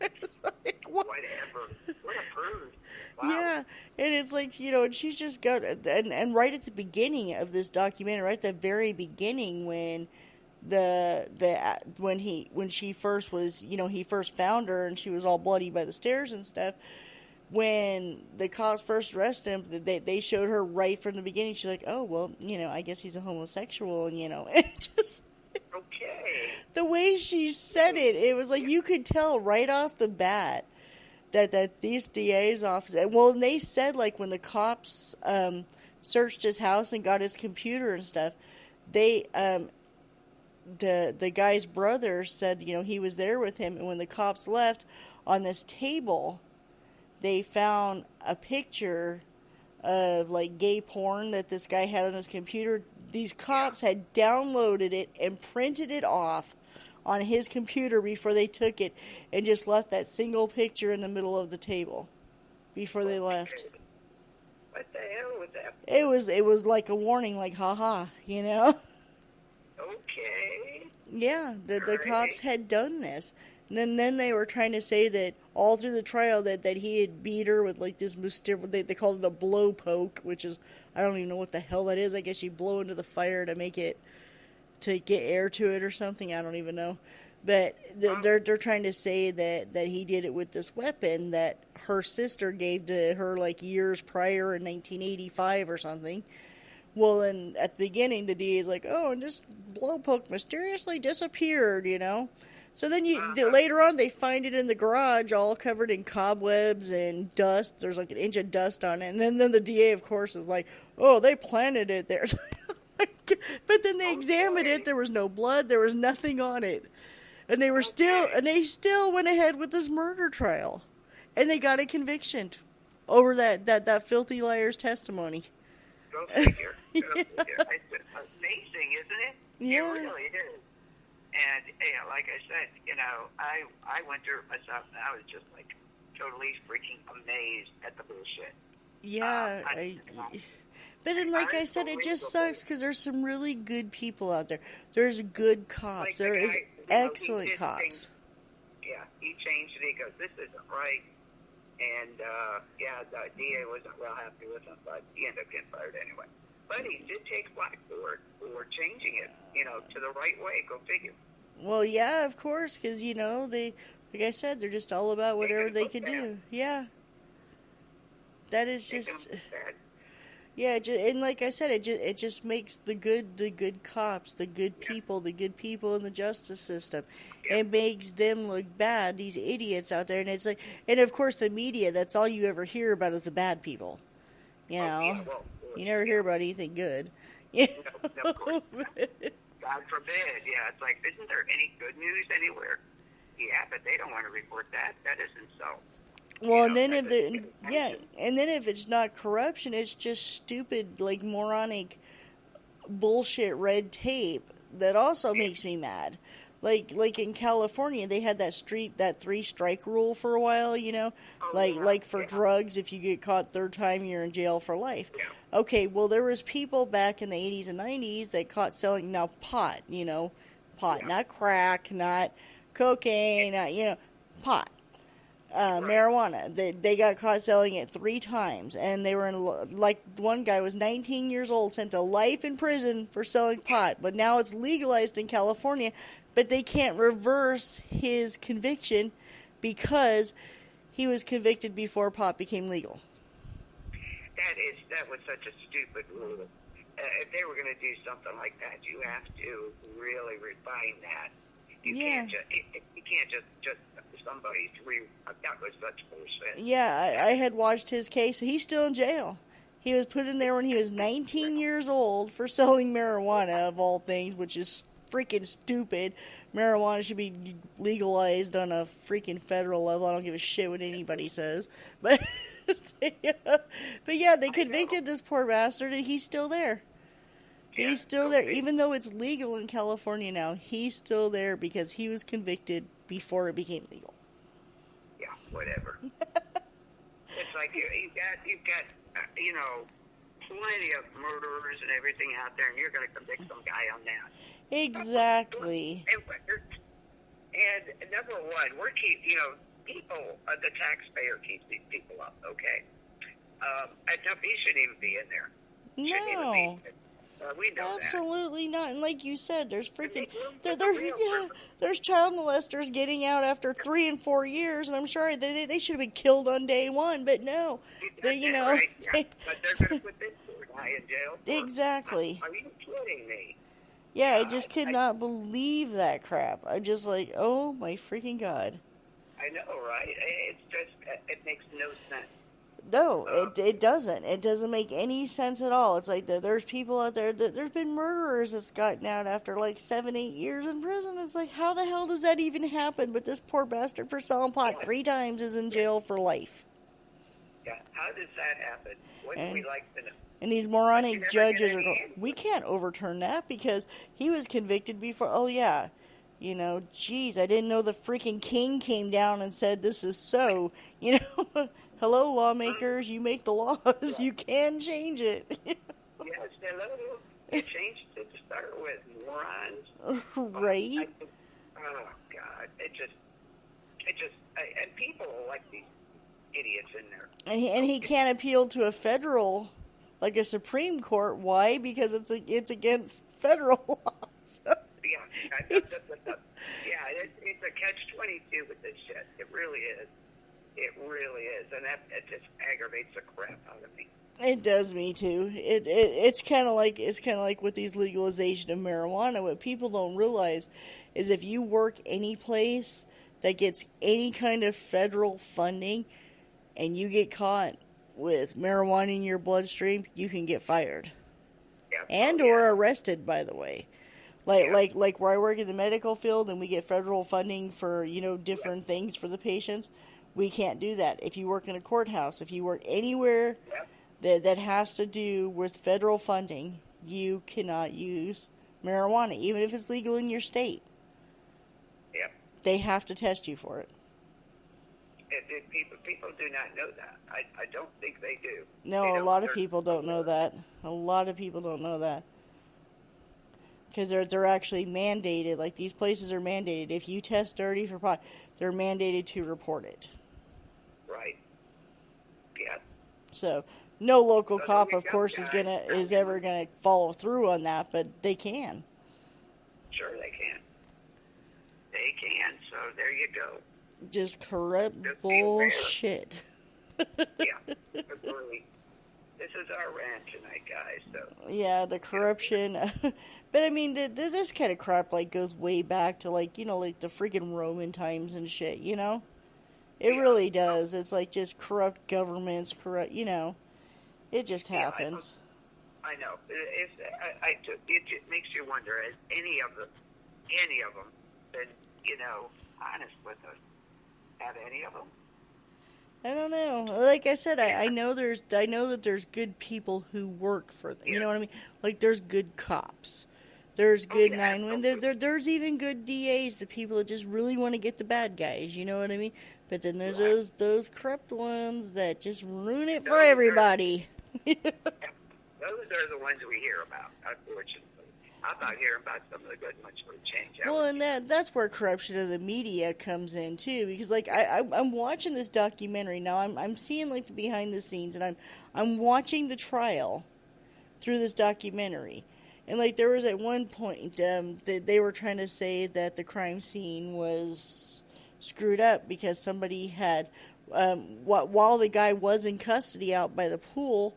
Speaker 2: It's like, whatever. What a prude. Wow.
Speaker 1: Yeah, and it's like, and she's just got, and right at the beginning of this documentary, right at the very beginning, when when she first was, he first found her and she was all bloody by the stairs and stuff. When the cops first arrested him, they showed her right from the beginning. She's like, oh, well, I guess he's a homosexual, and, it just,
Speaker 2: Okay.
Speaker 1: the way she said it was like you could tell right off the bat that these DA's office, well, and they said, like, when the cops searched his house and got his computer and stuff, they, the guy's brother said, he was there with him, and when the cops left, on this table, they found a picture of, like, gay porn that this guy had on his computer. These cops had downloaded it and printed it off on his computer before they took it and just left that single picture in the middle of the table before they left.
Speaker 2: What the hell was that?
Speaker 1: It was like a warning, like, haha,
Speaker 2: Okay.
Speaker 1: Yeah, the cops had done this. And then they were trying to say that all through the trial that he had beat her with, like, this mysterious, they called it a blow poke, which is, I don't even know what the hell that is. I guess you blow into the fire to make it, to get air to it or something. I don't even know. But they're trying to say that he did it with this weapon that her sister gave to her, like, years prior in 1985 or something. Well, then at the beginning, the DA is like, oh, and this blow poke mysteriously disappeared, So then later on, they find it in the garage, all covered in cobwebs and dust. There's like an inch of dust on it. And then the DA, of course, is like, oh, they planted it there. But then they examined it. There was no blood. There was nothing on it. And they still went ahead with this murder trial. And they got a conviction over that filthy liar's testimony.
Speaker 2: Go figure. It's amazing, isn't it?
Speaker 1: Yeah.
Speaker 2: It really is. And, like I said, I went through it myself, and I was just, like, totally freaking amazed at the bullshit.
Speaker 1: Yeah. But then, like I said, it just sucks because there's some really good people out there. There's good cops.
Speaker 2: Like
Speaker 1: there is excellent cops.
Speaker 2: He changed it. He goes, this isn't right. And, the DA wasn't real happy with him, but he ended up getting fired anyway. But he did take flack for changing it, to the right way. Go figure.
Speaker 1: Well, yeah, of course, because, they, like I said, they're just all about whatever they could do. Yeah. That is just... Yeah, and like I said, it just makes the good cops, the good people in the justice system. Yeah. It makes them look bad, these idiots out there. And it's like, and of course the media, that's all you ever hear about is the bad people. You never hear about anything good.
Speaker 2: No, of course. God forbid. Yeah, it's like, isn't there any good news anywhere? Yeah, but they don't want to report that. That isn't so.
Speaker 1: Well, and then if it's not corruption, it's just stupid, like, moronic bullshit red tape that also makes me mad. Like in California, they had that 3-strike rule for a while, like for drugs, if you get caught third time, you're in jail for life.
Speaker 2: Yeah.
Speaker 1: Okay, well, there was people back in the 80s and 90s that caught selling, now pot, not crack, not cocaine, not, pot. Marijuana. They got caught selling it 3 times, and they were like, one guy was 19 years old, sent to life in prison for selling pot, but now it's legalized in California, but they can't reverse his conviction because he was convicted before pot became legal.
Speaker 2: That was such a stupid rule. If they were going to do something like that, you have to really refine that. You can't just somebody's that was such bullshit.
Speaker 1: Yeah, I had watched his case. He's still in jail. He was put in there when he was 19 years old for selling marijuana, of all things, which is freaking stupid. Marijuana should be legalized on a freaking federal level. I don't give a shit what anybody says. But yeah, they convicted this poor bastard, and he's still there. He's still there. Even though it's legal in California now, he's still there because he was convicted before it became legal.
Speaker 2: Yeah, whatever. It's like you've got plenty of murderers and everything out there, and you're going to convict some guy on that.
Speaker 1: Exactly.
Speaker 2: And number one, people, the taxpayer keeps these people up, okay? He shouldn't even be in there.
Speaker 1: No.
Speaker 2: We know
Speaker 1: Absolutely not. And like you said, there's
Speaker 2: that.
Speaker 1: freaking
Speaker 2: There,
Speaker 1: there's child molesters getting out after 3 and 4 years, and I'm sorry they should have been killed on day one, but no, they
Speaker 2: right, yeah. But they're going to put this poor guy in jail.
Speaker 1: Exactly.
Speaker 2: Are you kidding me?
Speaker 1: Yeah, I just could not believe that crap. I'm just like, oh my freaking god.
Speaker 2: I know, right? It's just, it makes no sense.
Speaker 1: No, it doesn't. It doesn't make any sense at all. It's like there's people out there, there's been murderers that's gotten out after like 7, 8 years in prison. It's like, how the hell does that even happen? But this poor bastard for selling pot 3 times is in jail for life.
Speaker 2: Yeah, how does that happen? Wouldn't we like to know?
Speaker 1: And these moronic judges are going, we can't overturn that because he was convicted before. Oh, yeah. You know, geez, I didn't know the freaking king came down and said this is so. You know, hello, lawmakers, you make the laws. You can change it.
Speaker 2: Yes, hello. You changed it to start with, morons.
Speaker 1: Right?
Speaker 2: Oh, God. It just, and people like these idiots in there.
Speaker 1: And he can't appeal to a federal, like a Supreme Court. Why? Because it's against federal law. So
Speaker 2: It's a catch-22 with this shit. It really is. It really is, and that just aggravates the crap out of me.
Speaker 1: It does me too. It's kind of like with these legalization of marijuana. What people don't realize is if you work any place that gets any kind of federal funding, and you get caught with marijuana in your bloodstream, you can get fired, or arrested. By the way. Like where I work in the medical field and we get federal funding for, different things for the patients, we can't do that. If you work in a courthouse, if you work anywhere that has to do with federal funding, you cannot use marijuana, even if it's legal in your state.
Speaker 2: Yep.
Speaker 1: They have to test you for it.
Speaker 2: People do not know that. I don't think they do.
Speaker 1: No, a lot of people don't know that. A lot of people don't know that. Because they're actually mandated, like these places are mandated. If you test dirty for pot, they're mandated to report it.
Speaker 2: Right. Yeah.
Speaker 1: So no local cop, of course, is ever gonna follow through on that, but they can.
Speaker 2: Sure, they can. They can. So there you go.
Speaker 1: Just corrupt bullshit.
Speaker 2: Yeah. Agree. This is our rant tonight, guys. So.
Speaker 1: Yeah, the corruption. But I mean, this kind of crap goes way back to like the freaking Roman times and shit. It really does. It's like just corrupt governments, it just happens.
Speaker 2: I know. It makes you wonder: has any of them been honest with us? Have any of them?
Speaker 1: I don't know. Like I said, I know that there's good people who work for them. You know what I mean? Like there's good cops. There's good 911. There's even good DAs, the people that just really want to get the bad guys. You know what I mean? But then there's those corrupt ones that just ruin it for everybody.
Speaker 2: Those are the ones we hear about, unfortunately. I'm not hearing about some of the good ones for change.
Speaker 1: Well, and that's where corruption of the media comes in too, because I'm watching this documentary now. I'm seeing the behind the scenes, and I'm watching the trial through this documentary. And there was at one point they were trying to say that the crime scene was screwed up because somebody had while the guy was in custody out by the pool,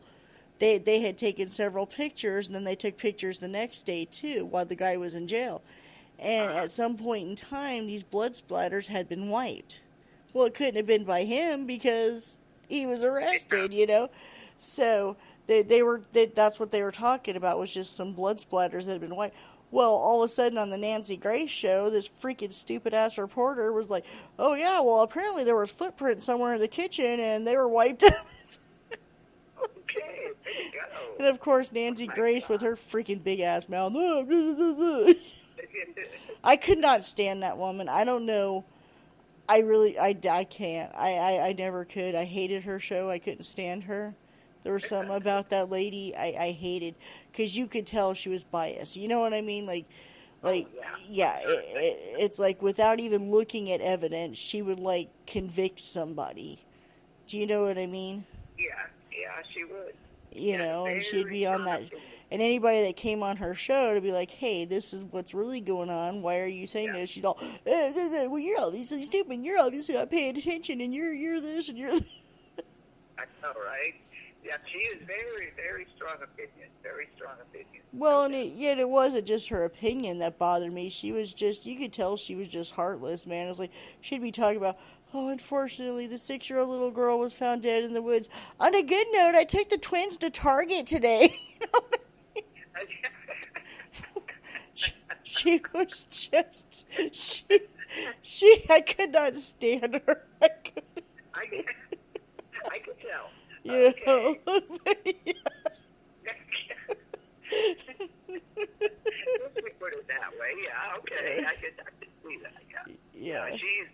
Speaker 1: they had taken several pictures, and then they took pictures the next day too while the guy was in jail. And at some point in time, these blood splatters had been wiped. Well, it couldn't have been by him because he was arrested, So that's what they were talking about, was just some blood splatters that had been wiped. Well, all of a sudden on the Nancy Grace show, this freaking stupid-ass reporter was like, oh yeah, well apparently there was footprints somewhere in the kitchen and they were wiped out.
Speaker 2: Okay, there you go.
Speaker 1: And of course Nancy Grace with her freaking big-ass mouth. I could not stand that woman. I don't know. I can't. I never could. I hated her show. I couldn't stand her. There was something about that lady I hated, because you could tell she was biased. You know what I mean? It's like without even looking at evidence, she would convict somebody. Do you know what I mean?
Speaker 2: Yeah, she would.
Speaker 1: And she'd be on that. And anybody that came on her show to be like, hey, this is what's really going on. Why are you saying this? She's all, well, you're obviously stupid. You're obviously not paying attention, and you're this, and you're this.
Speaker 2: I know, right? Yeah, she is very, very strong opinion. Very strong opinion.
Speaker 1: Well, and it wasn't just her opinion that bothered me. She was just, you could tell she was just heartless, man. It was like, she'd be talking about, oh, unfortunately, the 6-year-old little girl was found dead in the woods. On a good note, I took the twins to Target today. She was just, I could not stand her.
Speaker 2: I could tell.
Speaker 1: You
Speaker 2: Okay.
Speaker 1: know?
Speaker 2: Let's put it that way. Yeah, okay. I could see that. Yeah. She's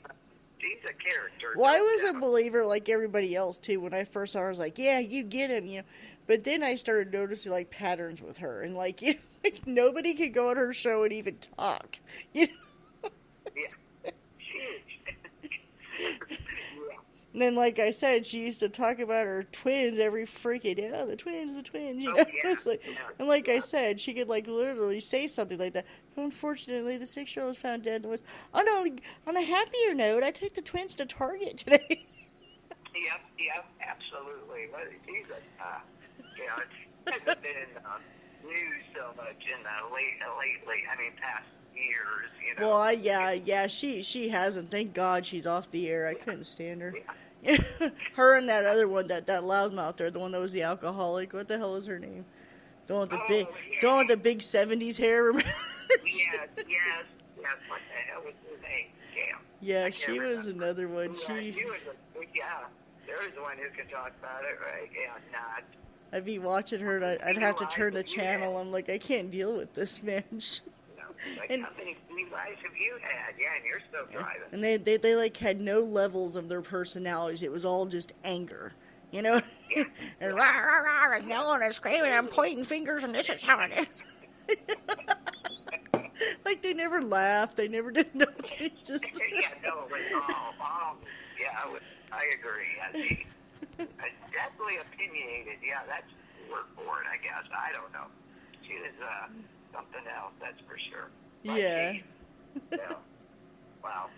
Speaker 2: a character.
Speaker 1: Well, I was a believer like everybody else too. When I first saw her, I was like, "Yeah, you get him," you know. But then I started noticing like patterns with her, and like, you know, like nobody could go on her show and even talk. You know.
Speaker 2: Yeah.
Speaker 1: And then, like I said, she used to talk about her twins every freaking day. Oh, the twins, you know.
Speaker 2: Oh, yeah.
Speaker 1: It's like, and like I said, she could like literally say something like that. Unfortunately, the 6-year-old was found dead in the woods. Oh no! On a happier note, I took the twins to Target today.
Speaker 2: Yep, absolutely. Well, she's it hasn't been in the news so much in the lately. I mean, past years, you know.
Speaker 1: Well, yeah, she hasn't. Thank God she's off the air. I couldn't stand her. Yeah. Her and that other one, that loudmouth there, the one that was the alcoholic. What the hell is her name? The one with the big 70s hair. Remember?
Speaker 2: Yes. What the hell was her name? Damn.
Speaker 1: Yeah, she was another one.
Speaker 2: Yeah, she was there's one who could talk about it, right? Yeah, not.
Speaker 1: I'd be watching her, and I'd have to turn the channel. I'm like, I can't deal with this, man.
Speaker 2: Like, how many lives have you had? Yeah, and you're still driving.
Speaker 1: And they like had no levels of their personalities. It was all just anger, you know?
Speaker 2: Yeah.
Speaker 1: And rah, rah, rah, and yelling and screaming and pointing fingers, and this is how it is. Like, they never laughed. They never did nothing. Just...
Speaker 2: Yeah, no, it was all I agree. I think definitely opinionated. Yeah, that's the word for it, I guess. I don't know. She was something else, that's for sure.
Speaker 1: Yeah.
Speaker 2: Yeah. Wow.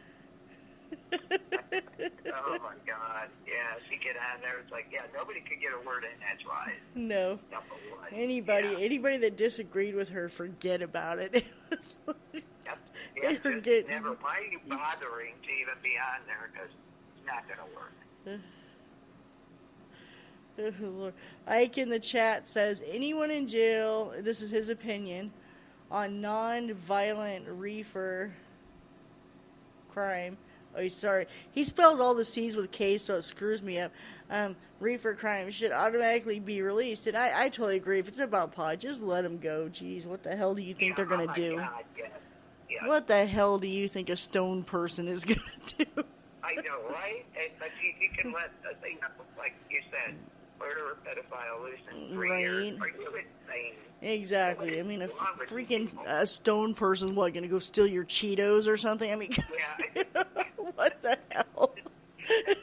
Speaker 2: Oh my God. Yeah, she get on there. It's like, yeah, nobody could get a word in edgewise.
Speaker 1: No. Anybody that disagreed with her, forget about it. It was like,
Speaker 2: yep. Never. Why are you bothering to even be on there? Because it's not going to work.
Speaker 1: Oh, Lord. Ike in the chat says, anyone in jail, this is his opinion, on non-violent reefer crime. Oh, he's sorry. He spells all the C's with K's, so it screws me up. Reefer crime should automatically be released. And I totally agree. If it's about pot, just let them go. Jeez, what the hell do you think they're going to do?
Speaker 2: God, yeah.
Speaker 1: What the hell do you think a stoned person is going to do?
Speaker 2: I know, right? But you can let a thing, like you said, murderer, pedophile loose in 3 years. Are you insane?
Speaker 1: Exactly. I mean, a freaking stoned person's what, going to go steal your Cheetos or something? I mean,
Speaker 2: yeah.
Speaker 1: What the hell?
Speaker 2: Damn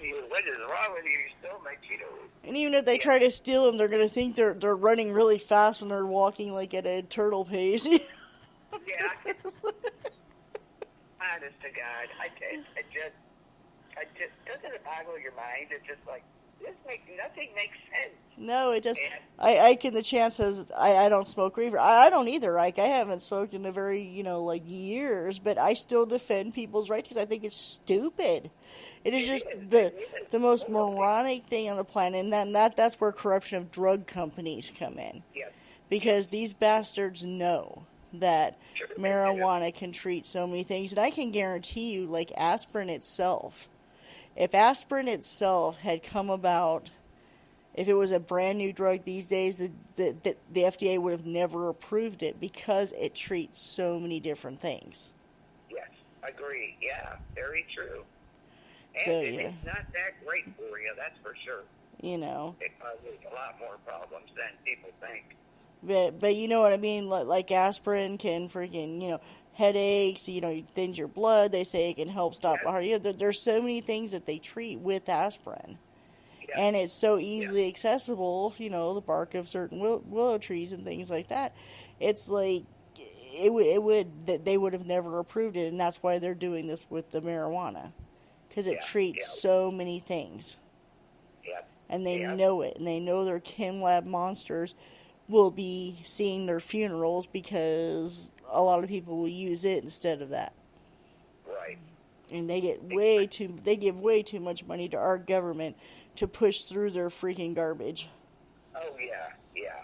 Speaker 2: you, what is wrong with you? You stole my Cheetos.
Speaker 1: And even if they try to steal them, they're going to think they're running really fast when they're walking like at a turtle pace.
Speaker 2: Yeah. Honest to God, I just doesn't it boggle your mind? It's just like, nothing makes sense.
Speaker 1: No, it does. Ike in the chat says, I don't smoke reefer. I don't either, Ike. I haven't smoked in a very, years, but I still defend people's rights because I think it's stupid. It is just the most moronic thing on the planet, and that's where corruption of drug companies come in.
Speaker 2: Yes.
Speaker 1: Because these bastards know that marijuana can treat so many things, and I can guarantee you, like aspirin itself, if aspirin itself had come about, if it was a brand new drug these days, the FDA would have never approved it because it treats so many different things.
Speaker 2: Yes, agree. Yeah, very true. And
Speaker 1: So,
Speaker 2: it's not that great for you, that's for sure.
Speaker 1: You know.
Speaker 2: It causes a lot more problems than people think.
Speaker 1: But you know what I mean? Like aspirin can freaking, headaches, it thins your blood. They say it can help stop a heart. There's so many things that they treat with aspirin.
Speaker 2: Yeah.
Speaker 1: and it's so easily accessible, the bark of certain willow trees and things like that. It's like that they would have never approved it, and that's why they're doing this with the marijuana, because it
Speaker 2: Yeah.
Speaker 1: treats
Speaker 2: Yeah.
Speaker 1: so many things,
Speaker 2: Yeah.
Speaker 1: and they
Speaker 2: Yeah.
Speaker 1: know it, and they know their chem lab monsters will be seeing their funerals because a lot of people will use it instead of that.
Speaker 2: Right.
Speaker 1: And they give way too much money to our government to push through their freaking garbage.
Speaker 2: Oh yeah, yeah,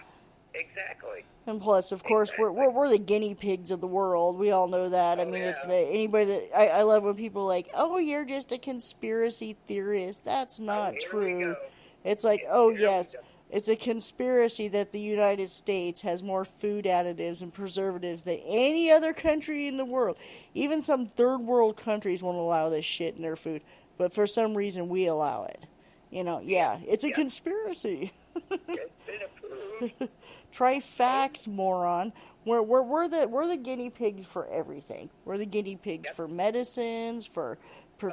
Speaker 2: exactly.
Speaker 1: And plus, of course, we're the guinea pigs of the world. We all know that.
Speaker 2: Oh,
Speaker 1: I mean,
Speaker 2: yeah.
Speaker 1: it's anybody that I love when people are like, "Oh, you're just a conspiracy theorist." That's not
Speaker 2: Here we
Speaker 1: true.
Speaker 2: go.
Speaker 1: It's like,
Speaker 2: Here
Speaker 1: oh
Speaker 2: we
Speaker 1: yes,
Speaker 2: go.
Speaker 1: it's a conspiracy that the United States has more food additives and preservatives than any other country in the world. Even some third world countries won't allow this shit in their food, but for some reason we allow it. Yeah, it's a conspiracy.
Speaker 2: It's been approved.
Speaker 1: Try facts, moron. We're the guinea pigs for everything. We're the guinea pigs for medicines, for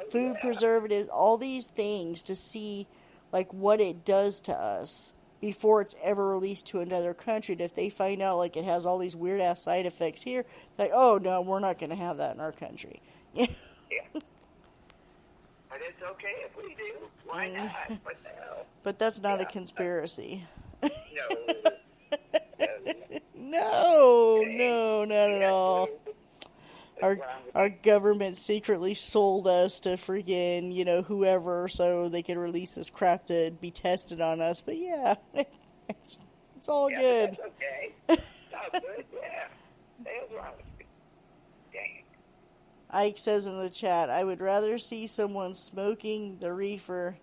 Speaker 1: food preservatives, all these things to see like what it does to us before it's ever released to another country. And if they find out like it has all these weird ass side effects here, like, oh no, we're not going to have that in our country.
Speaker 2: Yeah. But it's okay if we do. Why not? What the hell?
Speaker 1: But that's not a conspiracy.
Speaker 2: No.
Speaker 1: No, not at all. Our government secretly sold us to freaking, whoever, so they could release this crap to be tested on us. But yeah, it's all good.
Speaker 2: That's okay. It's all good, yeah. Hell's wrong with you? Dang.
Speaker 1: Ike says in the chat, I would rather see someone smoking the reefer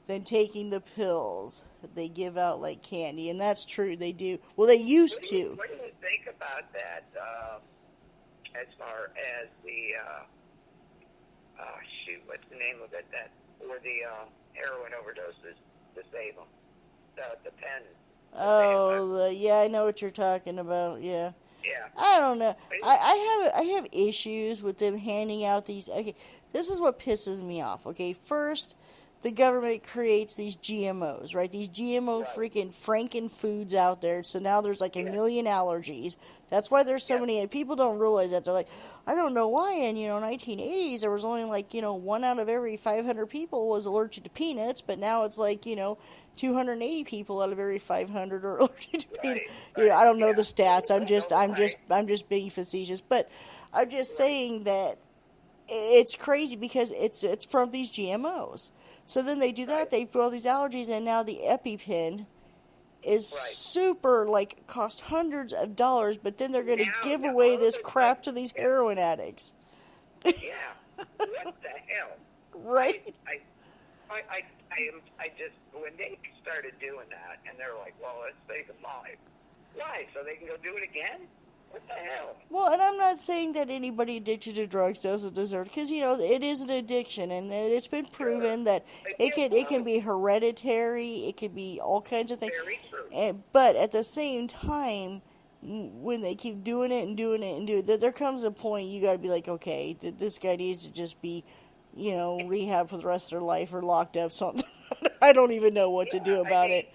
Speaker 1: than taking the pills they give out like candy. And that's true, they do. Well, they used to.
Speaker 2: What do you think about that, as far as the, what's the name of it, or the heroin overdoses to save them? The pen.
Speaker 1: Oh, yeah, I know what you're talking about, yeah.
Speaker 2: Yeah.
Speaker 1: I don't know. I have issues with them handing out these. Okay, this is what pisses me off. Okay, first, the government creates these GMOs, right? These GMO freaking Franken foods out there. So now there's like a million allergies. That's why there's so many. And people don't realize that. They're like, I don't know why. In 1980s, there was only like 1 out of every 500 people was allergic to peanuts, but now it's like 280 people out of every 500 are allergic to peanuts. I don't know the stats. I'm just being facetious, but I'm just saying that it's crazy because it's from these GMOs. So then they do that. They put all these allergies, and now the EpiPen is super cost hundreds of dollars. But then they're going to give away this crap to these heroin addicts.
Speaker 2: Yeah. What the hell?
Speaker 1: Right.
Speaker 2: I just, when they started doing that, and they're like, well, let's save them life. Why? So they can go do it again? What the hell?
Speaker 1: Well, and I'm not saying that anybody addicted to drugs doesn't deserve, because it is an addiction, and it's been proven that it can be hereditary, it can be all kinds of things.
Speaker 2: Very true.
Speaker 1: But at the same time, when they keep doing it and doing it and doing it, there comes a point you got to be like, okay, this guy needs to just be, rehab for the rest of their life or locked up. Something. I don't even know what to do about it.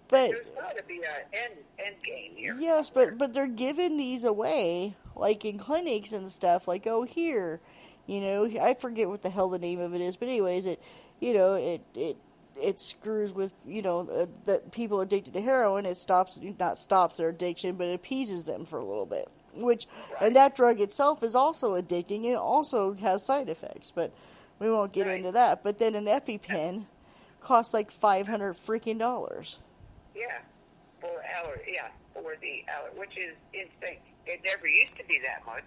Speaker 1: But
Speaker 2: there's got to be an end game here.
Speaker 1: Yes, but they're giving these away, like in clinics and stuff. Like, oh, here, I forget what the hell the name of it is, but anyways, it screws with the people addicted to heroin. It not stops their addiction, but it appeases them for a little bit. And that drug itself is also addicting. It also has side effects, but we won't get into that. But then an EpiPen costs like $500 freaking dollars.
Speaker 2: Yeah, for the allergy, which is insane. It never used to be that much.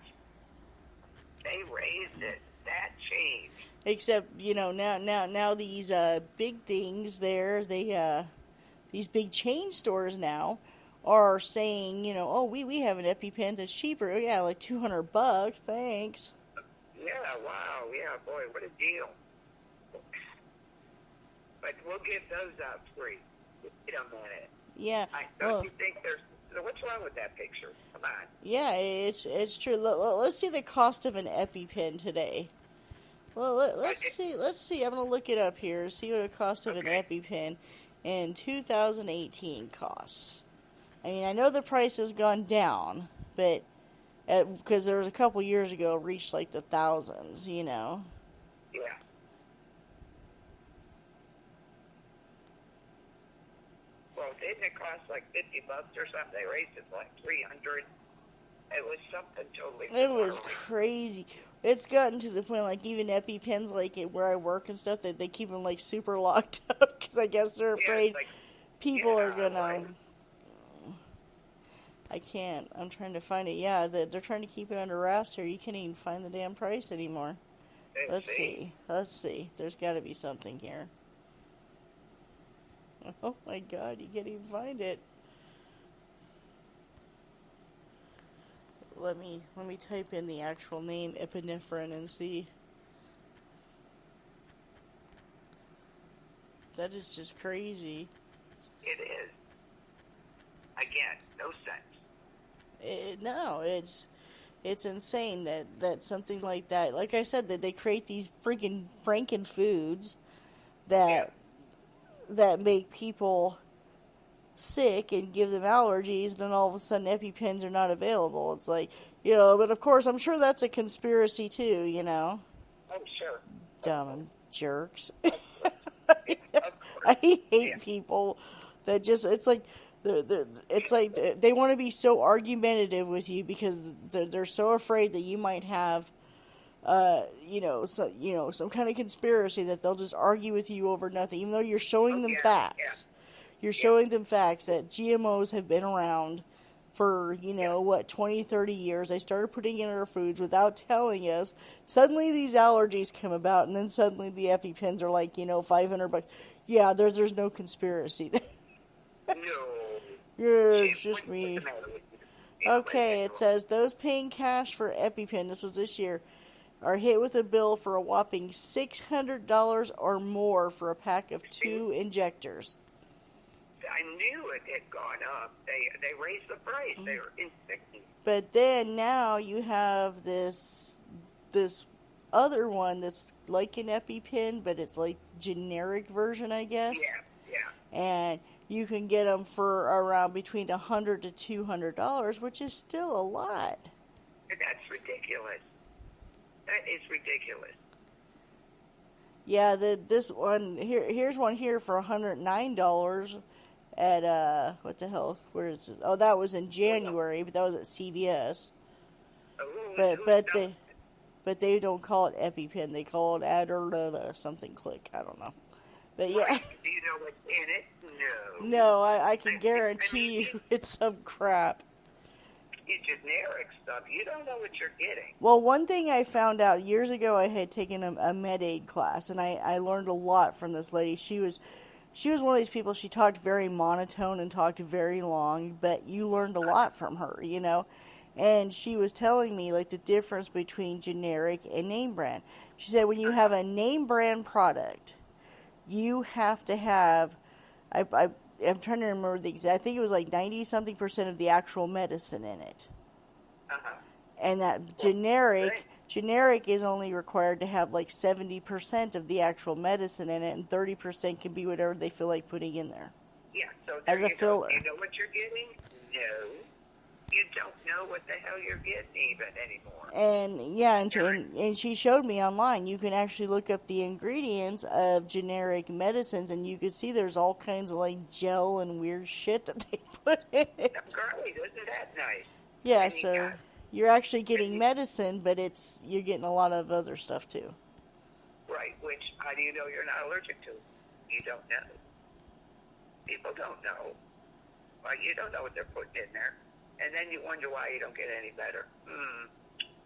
Speaker 2: They raised it. That changed.
Speaker 1: Except, now these big things there, these big chain stores now are saying, oh, we have an EpiPen that's cheaper. Oh, yeah, like $200. Thanks.
Speaker 2: Yeah, wow. Yeah, boy, what a deal. But we'll give those out free. Wait a minute.
Speaker 1: Yeah.
Speaker 2: Don't you think what's wrong with that picture? Come on.
Speaker 1: Yeah, it's true. Let's see the cost of an EpiPen today. Well,
Speaker 2: But
Speaker 1: let's see. Let's see. I'm gonna look it up here. See what a cost of an
Speaker 2: okay,
Speaker 1: EpiPen in 2018 costs. I mean, I know the price has gone down, but because there was a couple years ago, it reached like the thousands.
Speaker 2: yeah. Well, didn't it cost like $50 or something? They raised it to like 300. It was something totally.
Speaker 1: It was
Speaker 2: bizarre.
Speaker 1: crazy. It's gotten to the point, like, even EpiPens, like, where I work and stuff, that they keep them, like, super locked up, because I guess they're
Speaker 2: Yeah,
Speaker 1: afraid
Speaker 2: like
Speaker 1: people are
Speaker 2: yeah,
Speaker 1: gonna...
Speaker 2: right.
Speaker 1: I can't. I'm trying to find it. Yeah, they're trying to keep it under wraps here. You can't even find the damn price anymore.
Speaker 2: Let's
Speaker 1: Let's
Speaker 2: see.
Speaker 1: see. Let's see. There's got to be something here. Oh, my God. You can't even find it. Let me type in the actual name, epinephrine, and see. That is just crazy.
Speaker 2: It is. Again, no sense.
Speaker 1: No, it's insane that something like that. Like I said, that they create these freaking Franken foods
Speaker 2: Yeah.
Speaker 1: that make people sick and give them allergies, and then all of a sudden EpiPens are not available. It's like, but of course I'm sure that's a conspiracy too.
Speaker 2: Oh, sure.
Speaker 1: Dumb jerks.
Speaker 2: Of course. Of course.
Speaker 1: I hate
Speaker 2: Yeah.
Speaker 1: people that just, it's like, it's like they want to be so argumentative with you because they're so afraid that you might have, some kind of conspiracy that they'll just argue with you over nothing, even though you're showing them
Speaker 2: Yeah.
Speaker 1: facts. You're showing them facts that GMOs have been around for, 20, 30 years. They started putting in our foods without telling us. Suddenly these allergies come about, and then suddenly the EpiPens are like, $500. Yeah, there's no conspiracy there.
Speaker 2: No.
Speaker 1: Yeah, it's
Speaker 2: Shit,
Speaker 1: just
Speaker 2: what's
Speaker 1: me.
Speaker 2: the matter with you?
Speaker 1: Okay, it says those paying cash for EpiPen, this was this year, are hit with a bill for a whopping $600 or more for a pack of 2 injectors.
Speaker 2: I knew it had gone up. They raised the price. They were insane.
Speaker 1: But then now you have this other one that's like an EpiPen, but it's like generic version, I guess.
Speaker 2: Yeah.
Speaker 1: And you can get them for around between $100 to $200, which is still a lot.
Speaker 2: That's ridiculous. That is ridiculous.
Speaker 1: Yeah, this one here's one here for $109 at what the hell? Where is it? Oh, that was in January, but that was at CVS. But they don't call it EpiPen. They call it something click. I don't know. But yeah.
Speaker 2: Right. Do you know what's in it? No.
Speaker 1: No, I can guarantee you it's some crap.
Speaker 2: It's generic stuff. You don't know what you're getting.
Speaker 1: Well, one thing I found out years ago, I had taken a med-aid class, and I learned a lot from this lady. She was one of these people, she talked very monotone and talked very long, but you learned a lot from her, And she was telling me, like, the difference between generic and name brand. She said when you have a name brand product, you have to have, I'm trying to remember the exact, I think it was like 90-something% of the actual medicine in it.
Speaker 2: Uh-huh.
Speaker 1: And that generic is only required to have like 70% of the actual medicine in it, and 30% can be whatever they feel like putting in there.
Speaker 2: Yeah, so
Speaker 1: as a
Speaker 2: you
Speaker 1: filler.
Speaker 2: You know what you're getting? No. You don't know what the hell you're getting even anymore.
Speaker 1: And yeah, and she showed me online. You can actually look up the ingredients of generic medicines, and you can see there's all kinds of like gel and weird shit that they put in it.
Speaker 2: Great, isn't that nice?
Speaker 1: Yeah,
Speaker 2: And
Speaker 1: so you're actually getting medicine, but you're getting a lot of other stuff too.
Speaker 2: Right, which how do you know you're not allergic to? You don't know. People don't know. Well, you don't know what they're putting in there. And then you wonder why you don't get any better.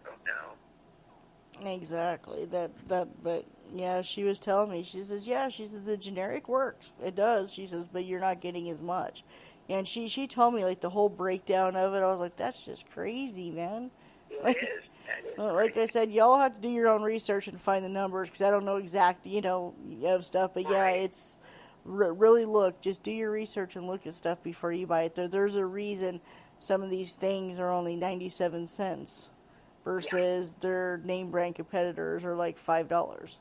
Speaker 2: Don't know.
Speaker 1: Exactly. But yeah, she was telling me, she says, the generic works. It does. She says, but you're not getting as much. And she told me, like, the whole breakdown of it. I was like, that's just crazy, man.
Speaker 2: It is. That is
Speaker 1: Like I said, y'all have to do your own research and find the numbers, because I don't know exact, of stuff. But yeah, it's really look. Just do your research and look at stuff before you buy it. There's a reason some of these things are only 97 cents versus their name brand competitors are like $5.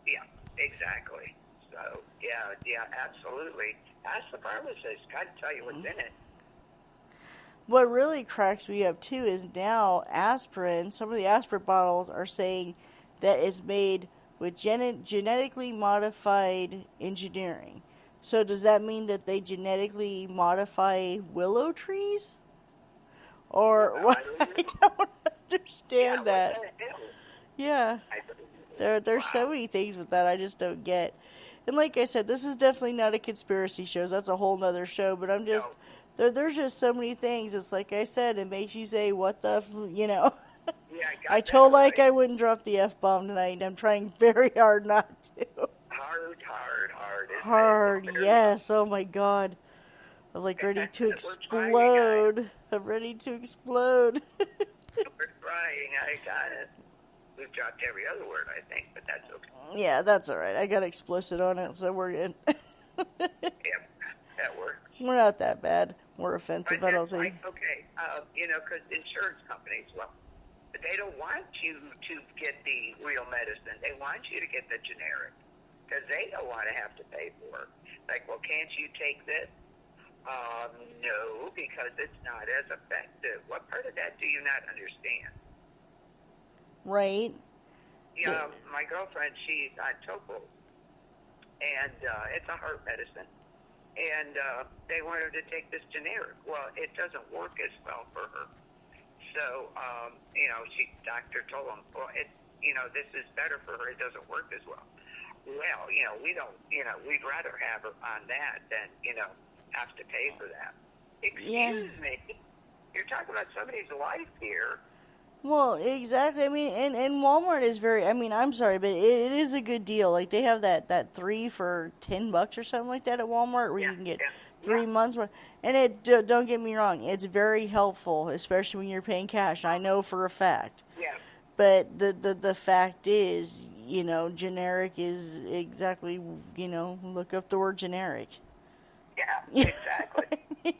Speaker 2: Yeah, exactly. So, yeah, absolutely. Ask the pharmacist. Got to tell you what's in it.
Speaker 1: What really cracks me up too is now aspirin, some of the aspirin bottles are saying that it's made with genetically modified engineering. So does that mean that they genetically modify willow trees? Or what? I don't understand that.
Speaker 2: What the hell?
Speaker 1: Yeah. There's so many things with that I just don't get. And like I said, this is definitely not a conspiracy show. That's a whole nother show. But I'm just there's just so many things. It's like I said, it makes you say, "What the?"
Speaker 2: Yeah,
Speaker 1: I told like I wouldn't drop the F-bomb tonight. I'm trying very hard not to. Hard. Yes. Oh my God. I'm like ready to explode. I'm ready to explode.
Speaker 2: We're trying. I got it. We've dropped every other word, I think, but that's okay.
Speaker 1: Yeah, that's all right. I got explicit on it, so we're good.
Speaker 2: Yep, that works.
Speaker 1: We're not that bad. We're offensive,
Speaker 2: but
Speaker 1: I don't think.
Speaker 2: Okay, because insurance companies, well, they don't want you to get the real medicine. They want you to get the generic because they don't want to have to pay for it. Like, well, can't you take this? No, because it's not as effective. What part of that do you not understand?
Speaker 1: Right.
Speaker 2: Yeah, my girlfriend, she's on Topo, and it's a heart medicine, and they want her to take this generic. Well, it doesn't work as well for her. So, doctor told them, well, this is better for her. It doesn't work as well. Well, we don't, we'd rather have her on that than, have to pay for that. Excuse me. You're talking about somebody's life here.
Speaker 1: Well, exactly. I mean, and Walmart is I'm sorry, but it is a good deal. Like, they have that 3 for $10 or something like that at Walmart where you can get 3 months worth. And don't get me wrong, it's very helpful, especially when you're paying cash. I know for a fact.
Speaker 2: Yeah.
Speaker 1: But the fact is, generic is exactly, look up the word generic.
Speaker 2: Yeah, exactly. It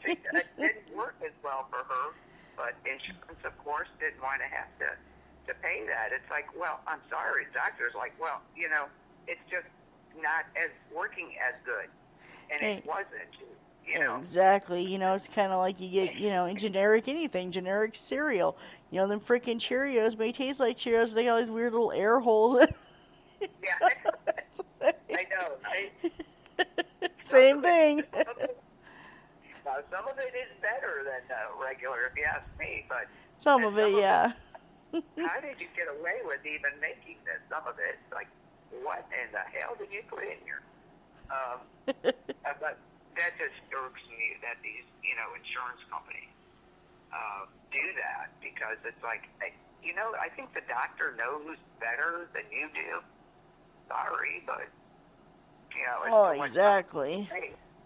Speaker 2: didn't work as well for her, but insurance, of course, didn't want to have to pay that. It's like, well, I'm sorry. Doctor's like, well, it's just not as working as good. And it wasn't,
Speaker 1: Exactly. It's kind of like you get, in generic anything, generic cereal. Them freaking Cheerios may taste like Cheerios, but they got all these weird little air holes.
Speaker 2: Yeah, I know, right?
Speaker 1: Same thing.
Speaker 2: Now, some of it is better than regular, if you ask me, but...
Speaker 1: Some of it, yeah.
Speaker 2: How did you get away with even making this? Some of it, like, what in the hell did you put in here? But that just irks me that these, insurance companies do that, because it's like, I think the doctor knows better than you do. Sorry, but,
Speaker 1: exactly.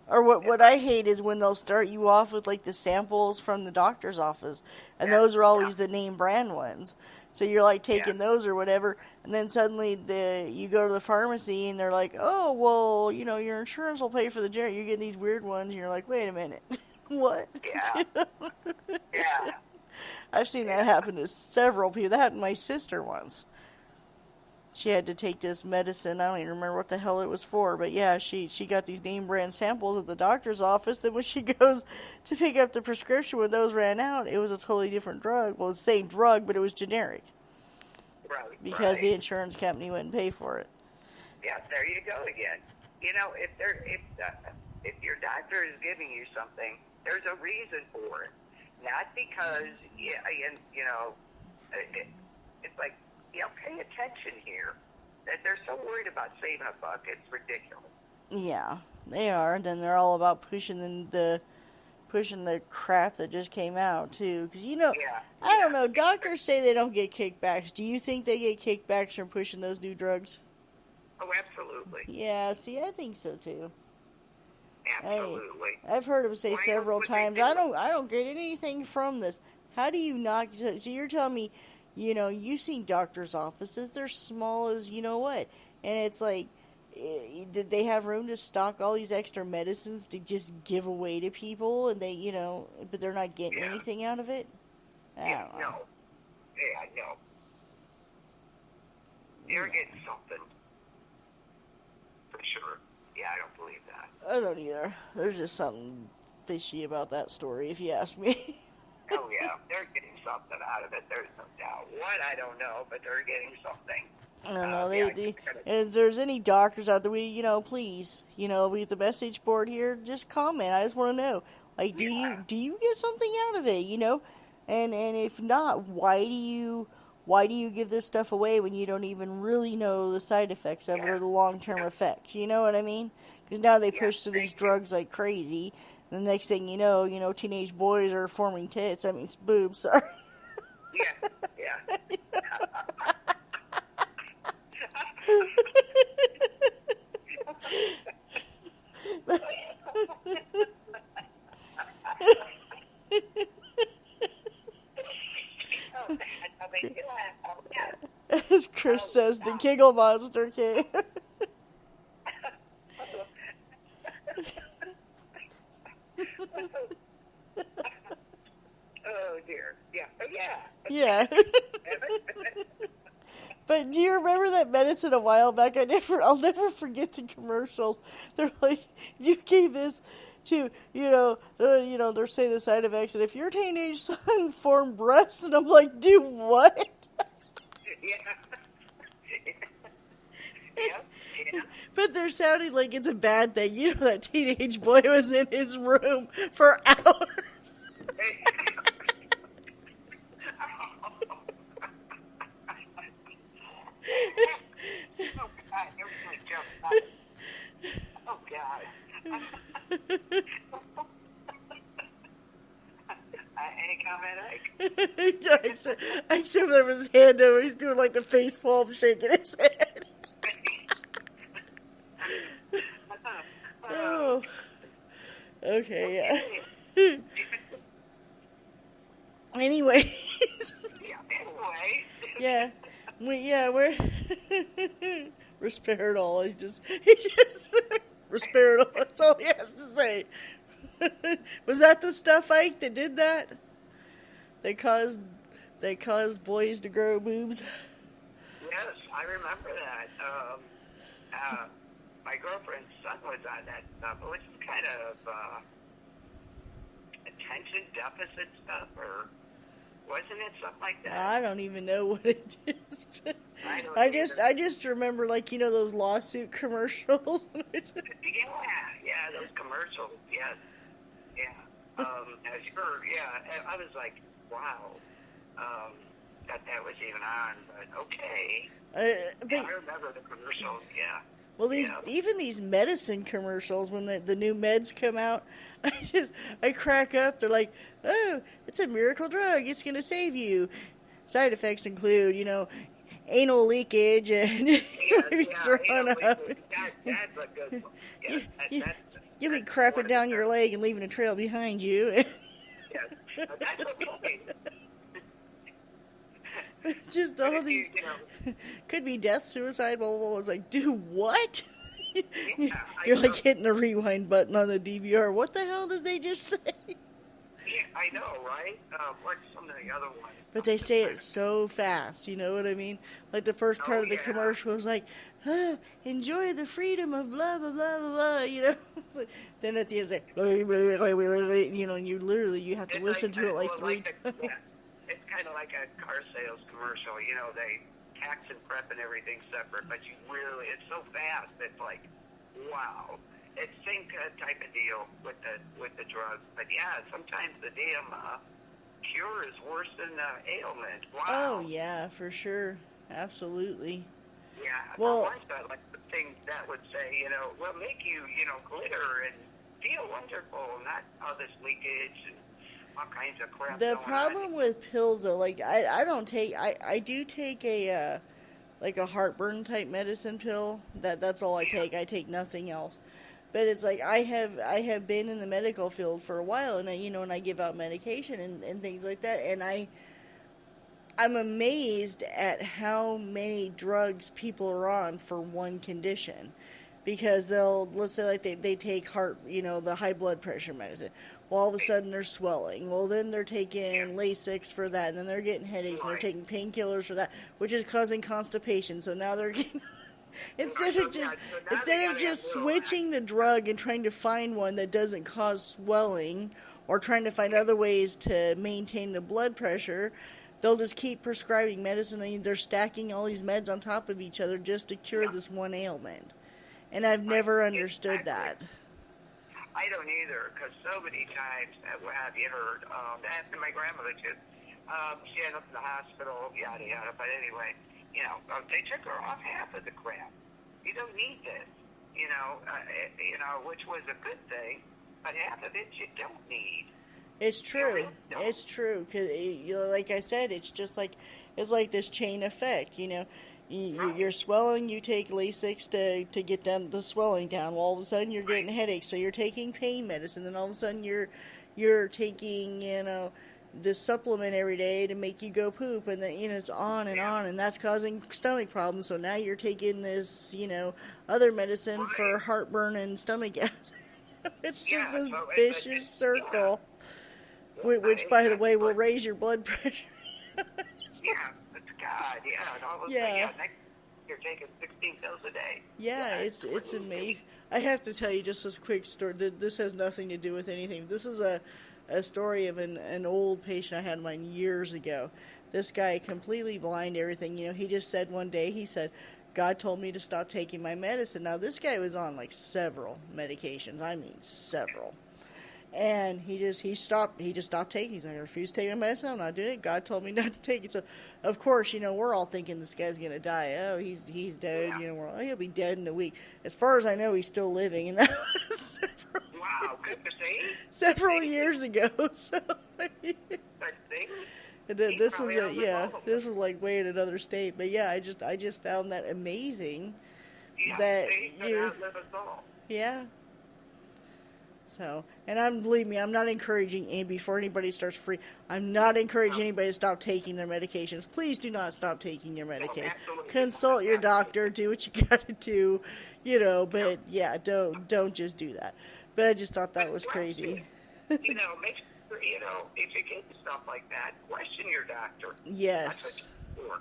Speaker 1: Or what I hate is when they'll start you off with, like, the samples from the doctor's office, and those are always the name brand ones. So you're, like, taking those or whatever, and then suddenly you go to the pharmacy, and they're like, oh, well, your insurance will pay for the generic. You're getting these weird ones, and you're like, wait a minute. What?
Speaker 2: Yeah. Yeah.
Speaker 1: I've seen that happen to several people. That happened to my sister once. She had to take this medicine. I don't even remember what the hell it was for. But yeah, she got these name brand samples at the doctor's office. Then when she goes to pick up the prescription, when those ran out, it was a totally different drug. Well, it's the same drug, but it was generic.
Speaker 2: Right.
Speaker 1: Because the insurance company wouldn't pay for it.
Speaker 2: Yeah, there you go again. If your doctor is giving you something, there's a reason for it. Not because, it's like, pay attention here. That they're so worried about saving a buck, it's ridiculous.
Speaker 1: Yeah, they are. And then they're all about pushing the crap that just came out too. Because I don't know. Doctors say they don't get kickbacks. Do you think they get kickbacks from pushing those new drugs?
Speaker 2: Oh, absolutely.
Speaker 1: Yeah. See, I think so too.
Speaker 2: Absolutely.
Speaker 1: I've heard them say several times, I don't get anything from this. How do you not? So you're telling me, you've seen doctors' offices. They're small as what, and it's like, did they have room to stock all these extra medicines to just give away to people? And they, but they're not getting anything out of it. I don't know.
Speaker 2: No. I know. They're getting something. For sure. Yeah, I don't believe that.
Speaker 1: I don't either. There's just something fishy about that story, if you ask me.
Speaker 2: Oh, yeah. They're getting something out of it. There's no doubt. What, I don't know, but they're getting something.
Speaker 1: I don't know.
Speaker 2: Yeah,
Speaker 1: If there's any doctors out there, please, with the message board here, just comment. I just want to know, like, do you get something out of it? And if not, why do you give this stuff away when you don't even really know the side effects of it or the long-term effects? You know what I mean? Because now they push to these drugs like crazy. The next thing you know, teenage boys are forming tits. I mean, boobs. Sorry.
Speaker 2: Yeah.
Speaker 1: As Chris says, the giggle monster came.
Speaker 2: Oh dear. Yeah.
Speaker 1: Yeah. But do you remember that medicine a while back? I'll never forget the commercials. They're like, you gave this to, they're saying the side effects, and if your teenage son formed breasts, and I'm like, do what?
Speaker 2: Yeah.
Speaker 1: But they're sounding like it's a bad thing. That teenage boy was in his room for hours.
Speaker 2: Oh God, everybody jumped up. Oh God. Any comment, Ike?
Speaker 1: Except there was his hand over. He's doing like the face palm, shaking his head. Oh. Okay, yeah. Anyways. Yeah. We're Risperidol. He just Risperidol. That's all he has to say. Was that the stuff, Ike, that did that? They caused boys to grow boobs?
Speaker 2: Yes, I remember that. My girlfriend's son was on that stuff. It was kind of attention deficit stuff, or wasn't it something like that?
Speaker 1: I don't even know what it is.
Speaker 2: I just
Speaker 1: remember, like, those lawsuit commercials.
Speaker 2: Yeah, those commercials. Yes, yeah. I was like, wow, that was even on. But okay. I remember the commercials. Yeah.
Speaker 1: Well, even these medicine commercials, when the new meds come out, I crack up. They're like, oh, it's a miracle drug. It's going to save you. Side effects include, anal leakage and throwing up.
Speaker 2: That's a good one. Yeah,
Speaker 1: You'll be crapping down your leg and leaving a trail behind you.
Speaker 2: Yes, that's okay.
Speaker 1: Just all these could be death, suicide, blah, blah, blah. It's like, do what? You're like hitting the rewind button on the DVR. What the hell did they just say?
Speaker 2: Yeah, I know, right? What's some of the other ones?
Speaker 1: But they say it so fast, you know what I mean? Like the first part of the commercial was like, enjoy the freedom of blah, blah, blah, blah, blah, It's like, then at the end it's like, and you have to listen to it like three times.
Speaker 2: It's kind of like a car sales commercial, they tax and prep and everything separate, but it's so fast, it's like, wow. It's same type of deal with the drugs, but yeah, sometimes the damn cure is worse than the ailment. Wow.
Speaker 1: Oh yeah, for sure, absolutely.
Speaker 2: Yeah.
Speaker 1: Well,
Speaker 2: I like the thing that would say, will make you, glitter and feel wonderful, not all this leakage and all kinds of crap.
Speaker 1: The problem with pills, though, like I do take a like a heartburn type medicine pill. That's all I take. I take nothing else. But it's like I have been in the medical field for a while, and I give out medication and things like that, and I'm amazed at how many drugs people are on for one condition, because let's say like they take the high blood pressure medicine. Well, all of a sudden they're swelling. Well, then they're taking Lasix for that, and then they're getting headaches, and they're
Speaker 2: Right.
Speaker 1: taking painkillers for that, which is causing constipation. So now they're getting instead
Speaker 2: So,
Speaker 1: of just
Speaker 2: so now they gotta have little
Speaker 1: switching the drug and trying to find one that doesn't cause swelling, or trying to find other ways to maintain the blood pressure, they'll just keep prescribing medicine, and they're stacking all these meds on top of each other just to cure this one ailment. And I've never understood that.
Speaker 2: I don't either, because so many times, have you heard, that my grandmother too, she ended up in the hospital, yada, yada, but anyway, they took her off half of the crap. You don't need this, which was a good thing, but half of it you don't need.
Speaker 1: It's true.
Speaker 2: You know,
Speaker 1: It's true. Cause like I said, it's like this chain effect. You're swelling. You take Lasix to get down the swelling down. Well, all of a sudden you're getting headaches, so you're taking pain medicine. Then all of a sudden you're taking this supplement every day to make you go poop, and then it's on and on, and that's causing stomach problems. So now you're taking this other medicine for heartburn and stomach gas. It's just this vicious circle. Which, by the way, will raise your blood pressure.
Speaker 2: It's God, and all of a sudden, next you're taking 16 pills a day.
Speaker 1: It's amazing. I have to tell you just this quick story. This has nothing to do with anything. This is a story of an old patient I had mine years ago. This guy, completely blind, everything. He just said one day, he said, God told me to stop taking my medicine. Now, this guy was on several medications. I mean, several. And he just stopped taking. He's like, I refuse to take my medicine. I'm not doing it. God told me not to take it. So, of course, we're all thinking this guy's gonna die. Oh, he's dead. He'll be dead in a week. As far as I know, he's still living, and that was several years ago. So, this was like way in another state. But yeah, I just found that amazing. That So, and believe me, I'm not encouraging, and before anybody starts I'm not encouraging anybody to stop taking their medications. Please do not stop taking your medication. Consult your doctor, do what you gotta do, but yeah, don't just do that. But I just thought that was crazy.
Speaker 2: Make sure, if you get stuff like that, question your doctor.
Speaker 1: Yes.
Speaker 2: That's what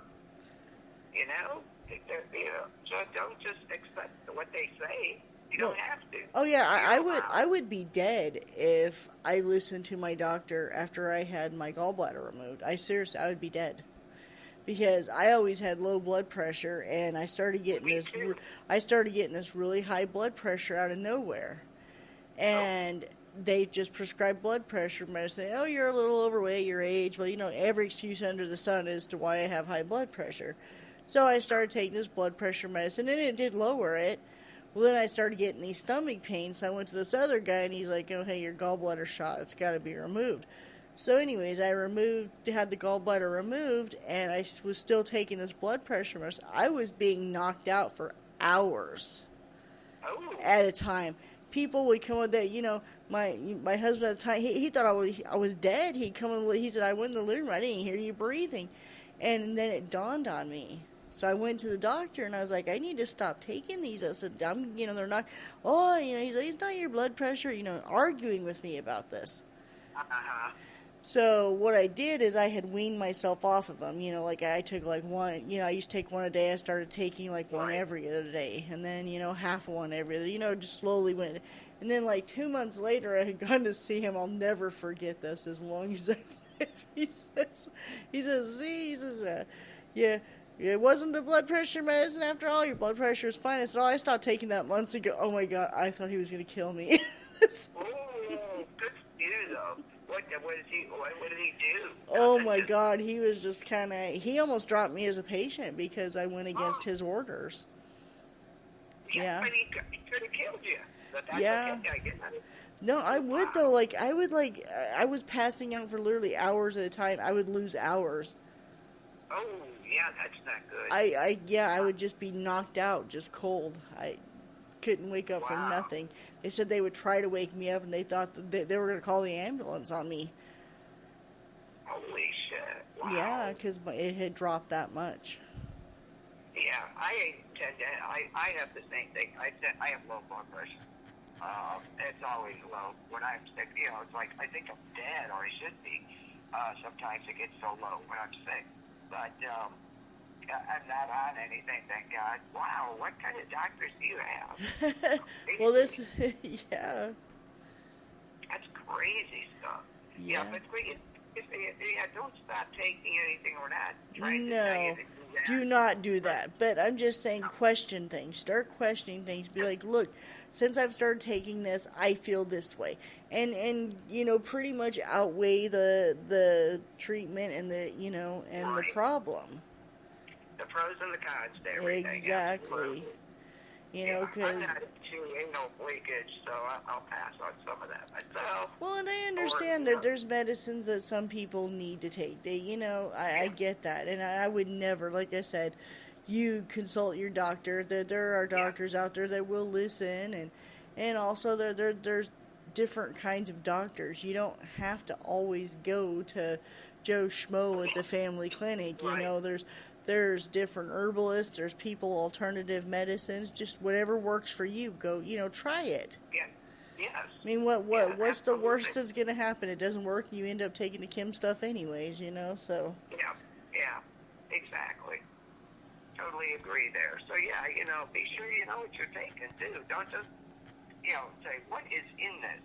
Speaker 2: so don't just accept what they say. You don't have to.
Speaker 1: Oh yeah, I would be dead if I listened to my doctor after I had my gallbladder removed. I would be dead. Because I always had low blood pressure, and I started getting this really high blood pressure out of nowhere. And they just prescribed blood pressure medicine. Oh, you're a little overweight, your age. Well, every excuse under the sun as to why I have high blood pressure. So I started taking this blood pressure medicine, and it did lower it. Well, then I started getting these stomach pains, so I went to this other guy, and he's like, oh, hey, your gallbladder shot, it's got to be removed. So anyways, I had the gallbladder removed, and I was still taking this blood pressure medicine. I was being knocked out for hours at a time. People would come with that, my husband at the time, he thought I was dead. He'd come in, he said, I went in the living room, I didn't hear you breathing. And then it dawned on me. So I went to the doctor, and I was like, I need to stop taking these. I said, they're not, he's like, it's not your blood pressure, arguing with me about this. So what I did is I had weaned myself off of them. I took one, I used to take one a day. I started taking one every other day, and then, half of one every other, just slowly went. And then 2 months later, I had gone to see him. I'll never forget this as long as I live. He says, yeah. It wasn't the blood pressure medicine after all. Your blood pressure is fine. I said, I stopped taking that months ago. Oh, my God. I thought he was going to kill me.
Speaker 2: Good for you, though. What did he do?
Speaker 1: Oh, my God. He was just he almost dropped me as a patient because I went against his orders.
Speaker 2: Yeah. But he could have killed you. But that's okay.
Speaker 1: No, I would, though. I was passing out for literally hours at a time. I would lose hours.
Speaker 2: Oh, yeah, that's not good.
Speaker 1: I would just be knocked out, just cold. I couldn't wake up from nothing. They said they would try to wake me up, and they thought that they were going to call the ambulance on me.
Speaker 2: Holy shit. Wow.
Speaker 1: Yeah, because it had dropped that much.
Speaker 2: Yeah, I have the same thing. I have low blood pressure. It's always low. When I'm sick, it's like I think I'm dead, or I should be. Sometimes it gets so low when I'm sick. But I'm not on anything, thank God. Wow, what kind of doctors do you have?
Speaker 1: Well, yeah.
Speaker 2: That's crazy stuff.
Speaker 1: Yeah.
Speaker 2: But don't stop taking anything we're not trying to tell you
Speaker 1: No,
Speaker 2: to do that.
Speaker 1: do not do that. But I'm just saying, question things. Start questioning things. Be like, look, since I've started taking this, I feel this way, and pretty much outweigh the treatment and the the problem.
Speaker 2: The pros and the cons to everything.
Speaker 1: Exactly.
Speaker 2: I'm
Speaker 1: Because
Speaker 2: not into anal leakage, so I'll pass on some of that myself.
Speaker 1: well, and I understand that there's medicines that some people need to take. I get that, and I would never, like I said, you consult your doctor. There are doctors out there that will listen, and also there's different kinds of doctors. You don't have to always go to Joe Schmo at the family clinic. There's different herbalists. There's people alternative medicines. Just whatever works for you. Go, try it.
Speaker 2: Yeah. Yes.
Speaker 1: I mean, what's the worst that's gonna happen? It doesn't work. You end up taking the Kim stuff anyways. So.
Speaker 2: Yeah. Exactly. Totally agree there. So be sure you know what you're taking too. Don't just say what is in this.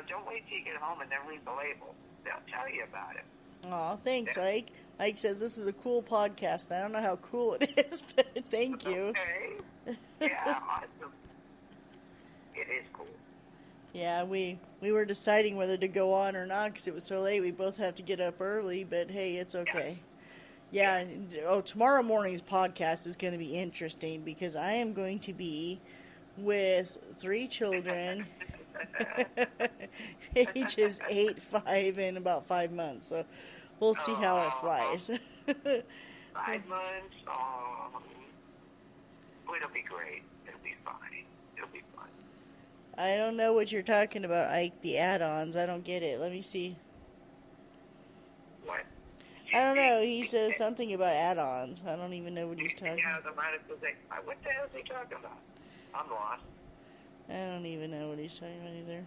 Speaker 2: Don't wait till you get home and then read the label. They'll tell you about it.
Speaker 1: Aw, thanks, Ike. Ike says this is a cool podcast. I don't know how cool it is, but thank you.
Speaker 2: Okay. Yeah, awesome. It is cool.
Speaker 1: Yeah, we were deciding whether to go on or not because it was so late. We both have to get up early, but hey, it's okay. Yeah. Tomorrow morning's podcast is going to be interesting because I am going to be with 3 children, ages 8, 5, and about 5 months. So we'll see how it flies.
Speaker 2: 5 months. It'll be great. It'll be fine. It'll be fun.
Speaker 1: I don't know what you're talking about, Ike. The add-ons. I don't get it. Let me see.
Speaker 2: What?
Speaker 1: I don't know. He says something about add-ons. I don't even know what he's talking about.
Speaker 2: What the hell is he talking about? I'm lost.
Speaker 1: I don't even know what he's talking about either.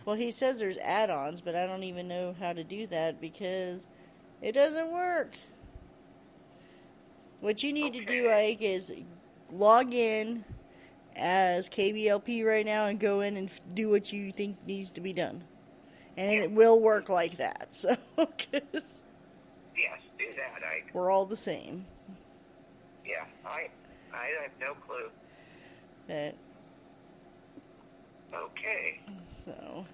Speaker 1: Well, he says there's add-ons, but I don't even know how to do that because it doesn't work. What you need to do, Ike, is log in as KBLP right now and go in and do what you think needs to be done. And it will work like that. So, 'cause
Speaker 2: yes, do that, Ike.
Speaker 1: we're all the same.
Speaker 2: Yeah, I have no clue.
Speaker 1: But,
Speaker 2: okay.
Speaker 1: so,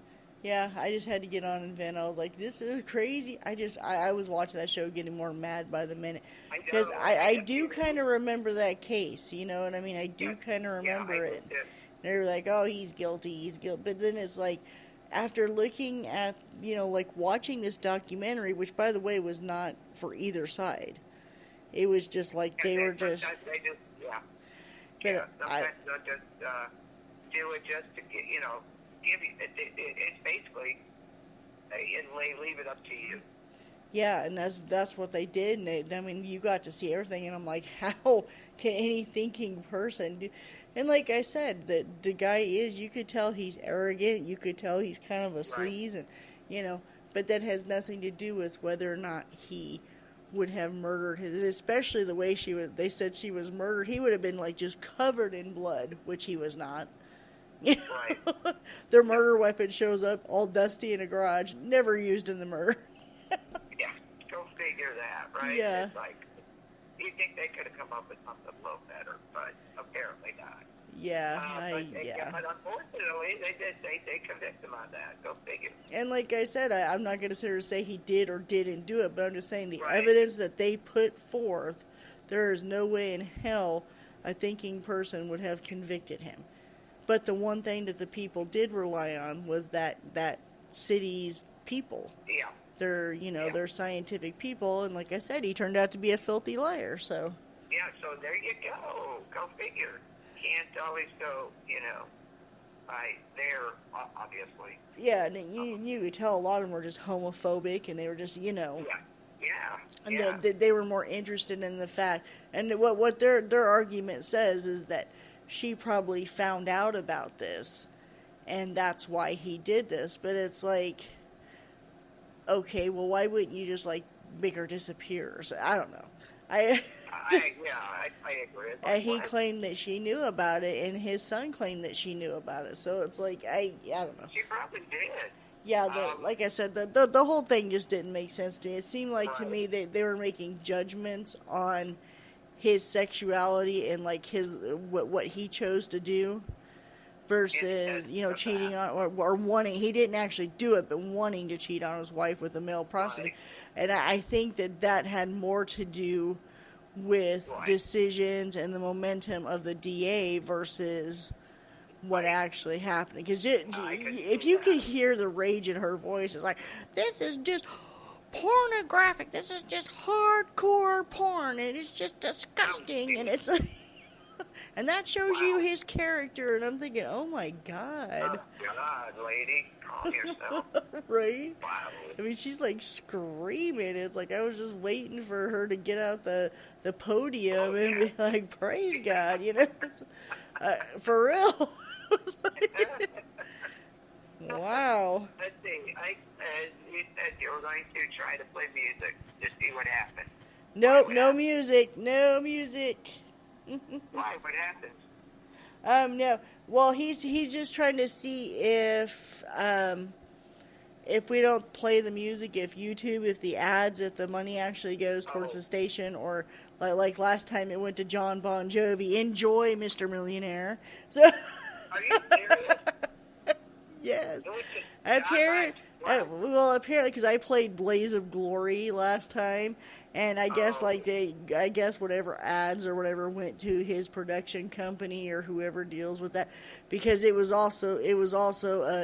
Speaker 1: yeah, I just had to get on and vent. I was like, this is crazy. I was watching that show getting more mad by the minute. Because I do kind of remember that case, you know what I mean? I do kind of remember it. They were like, oh, he's guilty. But then it's like, after looking at, like watching this documentary, which, by the way, was not for either side. It was just like they were just...
Speaker 2: Sometimes they'll just do it just to get, give you... It's basically, they leave it up to you.
Speaker 1: Yeah, and that's what they did. And you got to see everything, and I'm like, how can any thinking person do? And like I said, the guy you could tell he's arrogant. You could tell he's kind of a sleaze, and but that has nothing to do with whether or not he would have murdered his. Especially the way they said she was murdered. He would have been like just covered in blood, which he was not.
Speaker 2: Right.
Speaker 1: Their murder weapon shows up all dusty in a garage, never used in the murder.
Speaker 2: Yeah, go figure that, right?
Speaker 1: Yeah.
Speaker 2: It's like, you think they could have come up with something a little better, but apparently not.
Speaker 1: Yeah,
Speaker 2: but unfortunately, they convict him on that. Go figure.
Speaker 1: And like I said, I'm not going to sit here and say he did or didn't do it, but I'm just saying the evidence that they put forth, there is no way in hell a thinking person would have convicted him. But the one thing that the people did rely on was that city's people.
Speaker 2: Yeah.
Speaker 1: They're scientific people, and like I said, he turned out to be a filthy liar, so.
Speaker 2: Yeah, so there you go. Go figure. Can't always go, by there, obviously.
Speaker 1: Yeah, and you could tell a lot of them were just homophobic, and they were just,
Speaker 2: Yeah.
Speaker 1: And they were more interested in the fact, and what their argument says is that she probably found out about this, and that's why he did this. But it's like, okay, well, why wouldn't you just, like, make her disappear? So, I don't know.
Speaker 2: I agree.
Speaker 1: And he claimed that she knew about it, and his son claimed that she knew about it. So it's like, I don't know.
Speaker 2: She probably did.
Speaker 1: Yeah, like I said, the whole thing just didn't make sense to me. It seemed like to me that they were making judgments on his sexuality and like his what he chose to do versus cheating on or wanting. He didn't actually do it, but wanting to cheat on his wife with a male prostitute. And I think that had more to do with decisions and the momentum of the DA versus what actually happened. Because if you could hear the rage in her voice, it's like, this is just pornographic. This is just hardcore porn, and it's just disgusting. And it's and that shows you his character. And I'm thinking, oh my God.
Speaker 2: Oh God, lady, calm yourself.
Speaker 1: Right?
Speaker 2: Wow.
Speaker 1: I mean, she's like screaming. It's like I was just waiting for her to get out the podium and be like, praise God, for real. Wow.
Speaker 2: Let's see. You said you were going to try to play music to see what happened.
Speaker 1: Nope, no music. No music.
Speaker 2: Why? What happened?
Speaker 1: No. Well, he's just trying to see if we don't play the music, if the ads, if the money actually goes towards the station, or like last time it went to John Bon Jovi. Enjoy, Mr. Millionaire. So.
Speaker 2: Are you serious?
Speaker 1: Yes. Apparently, because I played Blaze of Glory last time, and I guess whatever ads or whatever went to his production company or whoever deals with that, because it was also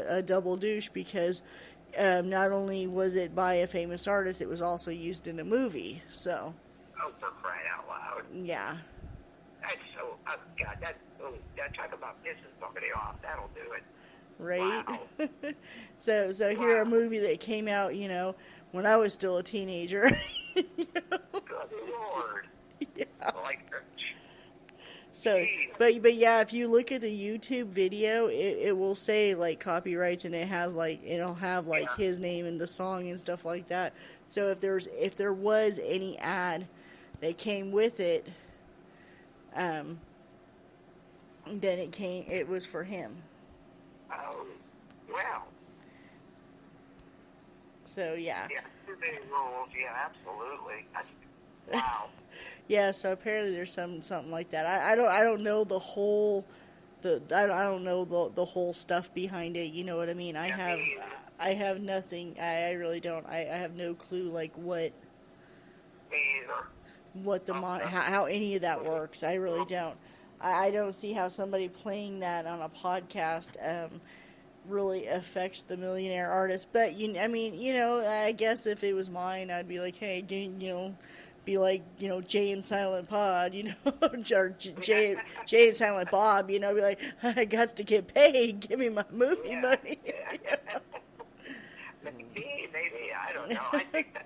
Speaker 1: a double douche, because not only was it by a famous artist, it was also used in a movie. So.
Speaker 2: Oh, for crying out loud!
Speaker 1: Yeah.
Speaker 2: That's so. Oh God, that talk about pissing somebody off. That'll do it.
Speaker 1: Right?
Speaker 2: Wow.
Speaker 1: So here, a movie that came out, when I was still a teenager.
Speaker 2: Good Lord.
Speaker 1: Yeah.
Speaker 2: Like,
Speaker 1: so, but yeah, if you look at the YouTube video, it will say like copyrights, and it'll have his name in the song and stuff like that. So if there was any ad that came with it, then it was for him.
Speaker 2: Oh, well.
Speaker 1: So, yeah.
Speaker 2: Yeah, too many rules. Yeah, absolutely. Wow.
Speaker 1: Yeah, so apparently there's something like that. I don't know the whole I don't know the whole stuff behind it. You know what I mean? I have nothing. I really don't. I have no clue what how any of that works. I really don't. I don't see how somebody playing that on a podcast really affects the millionaire artist. But I guess if it was mine, I'd be like, hey, be like, Jay and Silent Pod, or Jay and Silent Bob, be like, I got to get paid. Give me my movie money.
Speaker 2: Maybe, I don't know. I think that.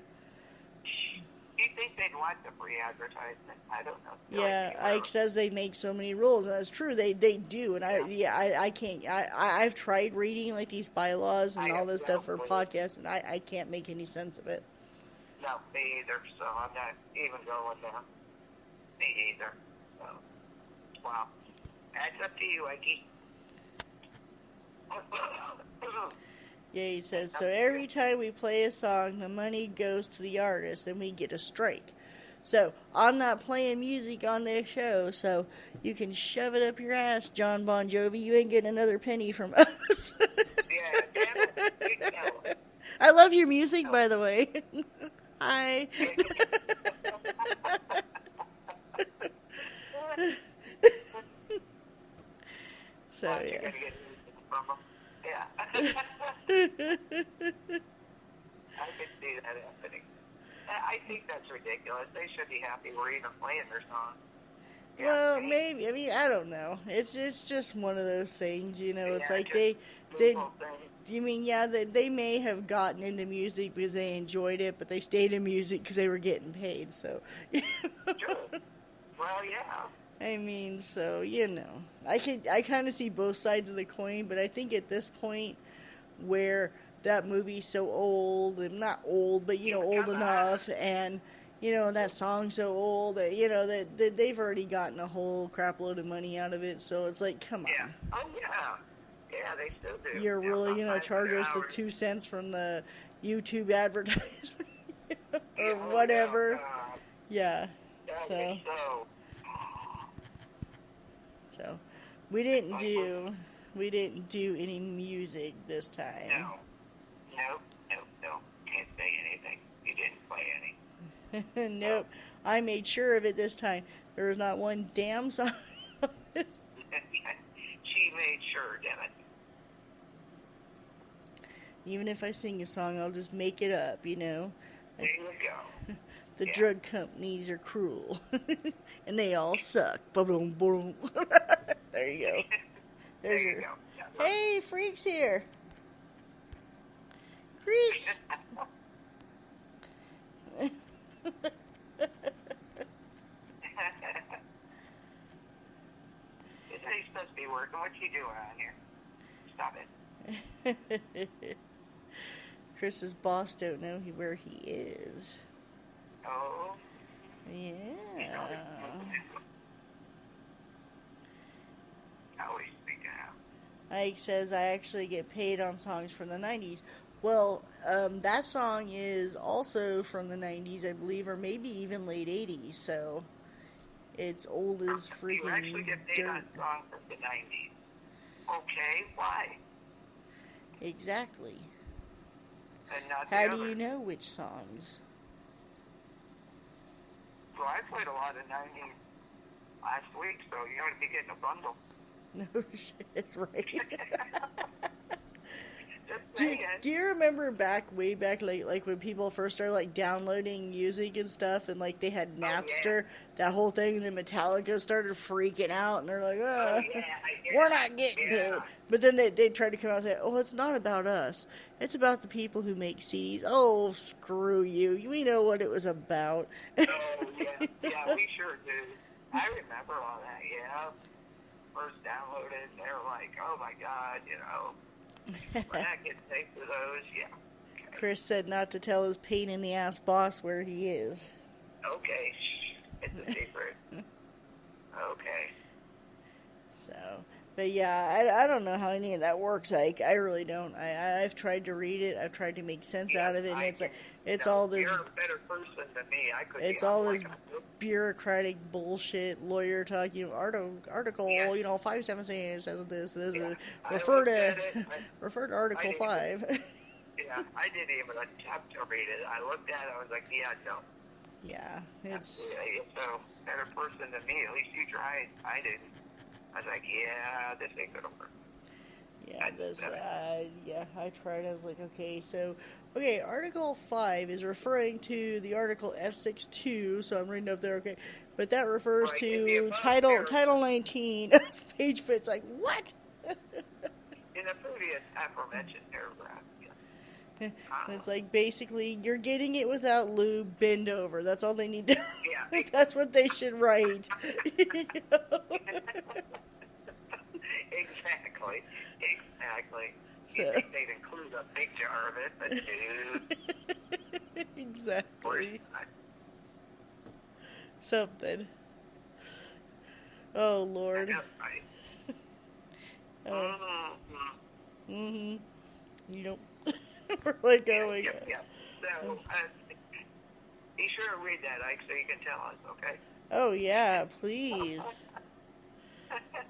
Speaker 2: Do you think they'd want the free advertisement? I don't know.
Speaker 1: Yeah, Ike says they make so many rules, and that's true. They do, and I can't. I've tried reading these bylaws and all this stuff for podcasts, and I can't make any sense of it.
Speaker 2: No, me either. So I'm not even going there. Me either. So, wow, that's up to you, Ike.
Speaker 1: Yeah, he says, so every time we play a song, the money goes to the artist, and we get a strike. So, I'm not playing music on this show, so you can shove it up your ass, John Bon Jovi. You ain't getting another penny from us.
Speaker 2: Yeah, damn it.
Speaker 1: I love your music, by the way. Hi. So, yeah.
Speaker 2: Yeah. I could see that happening. I think that's ridiculous. They should be happy we're even playing their song. Yeah,
Speaker 1: well, maybe. I mean, I don't know. It's just one of those things, It's like they they may have gotten into music because they enjoyed it, but they stayed in music because they were getting paid. So.
Speaker 2: Sure. Well, yeah.
Speaker 1: I mean, so, I kind of see both sides of the coin, but I think at this point where that movie's so old, and not old, but, old
Speaker 2: Come
Speaker 1: enough, and, that song's so old, that, that they've already gotten a whole crap load of money out of it, so it's like, come
Speaker 2: Yeah.
Speaker 1: on.
Speaker 2: Oh, yeah. Yeah, they still do.
Speaker 1: You're really going to
Speaker 2: sometimes
Speaker 1: charge
Speaker 2: they're
Speaker 1: us the
Speaker 2: hours.
Speaker 1: 2 cents from the YouTube advertisement or
Speaker 2: Yeah,
Speaker 1: whatever.
Speaker 2: Oh,
Speaker 1: Yeah.
Speaker 2: God.
Speaker 1: So.
Speaker 2: That is so.
Speaker 1: So, we didn't do any music this time.
Speaker 2: No. Can't say anything. You didn't play any.
Speaker 1: Nope. I made sure of it this time. There was not one damn song.
Speaker 2: She made sure, damn it.
Speaker 1: Even if I sing a song, I'll just make it up,
Speaker 2: There you go.
Speaker 1: The
Speaker 2: Yeah.
Speaker 1: drug companies are cruel. And they all suck. Boom, boom. There you go.
Speaker 2: There
Speaker 1: There's
Speaker 2: you
Speaker 1: your...
Speaker 2: go. Yeah.
Speaker 1: Hey, Freak's here. Chris.
Speaker 2: Isn't he supposed to be working? What's he doing on here? Stop it.
Speaker 1: Chris's boss don't know where he is.
Speaker 2: Oh.
Speaker 1: Yeah.
Speaker 2: Always speaking out.
Speaker 1: Ike says I actually get paid on songs from the 90s. Well, that song is also from the 90s, I believe, or maybe even late 80s, so it's old as freaking
Speaker 2: You actually get paid on
Speaker 1: dirt.
Speaker 2: songs from the 90s. Okay, why?
Speaker 1: Exactly.
Speaker 2: And not the
Speaker 1: How
Speaker 2: other.
Speaker 1: do you know which songs?
Speaker 2: So I played a lot of 90s last week, so you're going to be getting a bundle.
Speaker 1: No shit, right?
Speaker 2: Just
Speaker 1: Do,
Speaker 2: saying.
Speaker 1: do you remember way back, like when people first started like downloading music and stuff, and like they had Napster, that whole thing, and then Metallica started freaking out, and they're like,
Speaker 2: Oh, yeah,
Speaker 1: we're not getting
Speaker 2: yeah.
Speaker 1: paid. But then they tried to come out and say, oh, it's not about us. It's about the people who make CDs. Oh, screw you. We know what it was about.
Speaker 2: Oh, yeah, we sure do. I remember all that, First downloaded, and they were like, oh my God, we're not getting paid for those, yeah. Okay.
Speaker 1: Chris said not to tell his pain in the ass boss where he is.
Speaker 2: Okay, shh, it's a secret. Okay.
Speaker 1: So, but yeah, I don't know how any of that works, Ike. I really don't. I've tried to read it. I've tried to make sense out of it, and it's all this.
Speaker 2: You're a better person than me. I could.
Speaker 1: It's
Speaker 2: be
Speaker 1: all
Speaker 2: on
Speaker 1: this
Speaker 2: like
Speaker 1: bureaucratic bullshit, lawyer talk. Article,
Speaker 2: Yeah.
Speaker 1: 576 says this.
Speaker 2: Yeah. I
Speaker 1: Refer
Speaker 2: looked
Speaker 1: to
Speaker 2: at it,
Speaker 1: refer to Article
Speaker 2: didn't
Speaker 1: 5.
Speaker 2: Yeah, I didn't even attempt to read it. I looked at it. I was like, yeah, no.
Speaker 1: Yeah, it's.
Speaker 2: Yeah, so better person than me. At least you tried. I didn't. I was like, yeah, this ain't gonna work.
Speaker 1: Yeah, I tried. I was like, okay, Article 5 is referring to the Article F62, so I'm reading up there, okay. But that refers
Speaker 2: Right, in the
Speaker 1: to
Speaker 2: above
Speaker 1: Title 19, page fits, like, what?
Speaker 2: In the previous aforementioned paragraph, yeah.
Speaker 1: It's like, basically, you're getting it without lube, bend over. That's all they need to
Speaker 2: Yeah.
Speaker 1: That's what they should write.
Speaker 2: Exactly. You think they'd include a picture of it, but dude.
Speaker 1: Exactly. Something. Oh, Lord.
Speaker 2: Right.
Speaker 1: Oh.
Speaker 2: Mm-hmm.
Speaker 1: Yep. We're like going.
Speaker 2: Yeah. So, be sure to read that, Ike, so you can tell us, okay?
Speaker 1: Oh, yeah, please.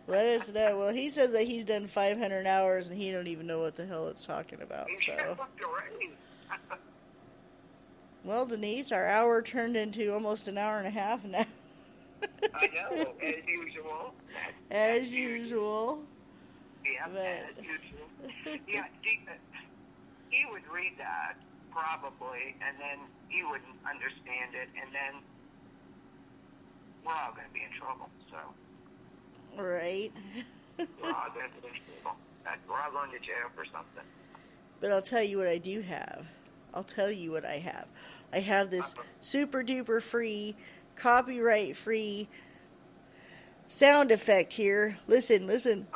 Speaker 1: Let us know. Well, he says that he's done 500 hours and he don't even know what the hell it's talking about. So, well, Denise, our hour turned into almost an hour and a half now.
Speaker 2: I know, as usual.
Speaker 1: As usual.
Speaker 2: Yeah,
Speaker 1: But...
Speaker 2: as usual. Yeah, he would read that, probably, and then he wouldn't understand it, and then we're all going to be in trouble, so.
Speaker 1: Right.
Speaker 2: We're all going to be in trouble. We're all going to jail for something.
Speaker 1: But I'll tell you what I do have. I'll tell you what I have. I have this super duper free, copyright free sound effect here. Listen, listen.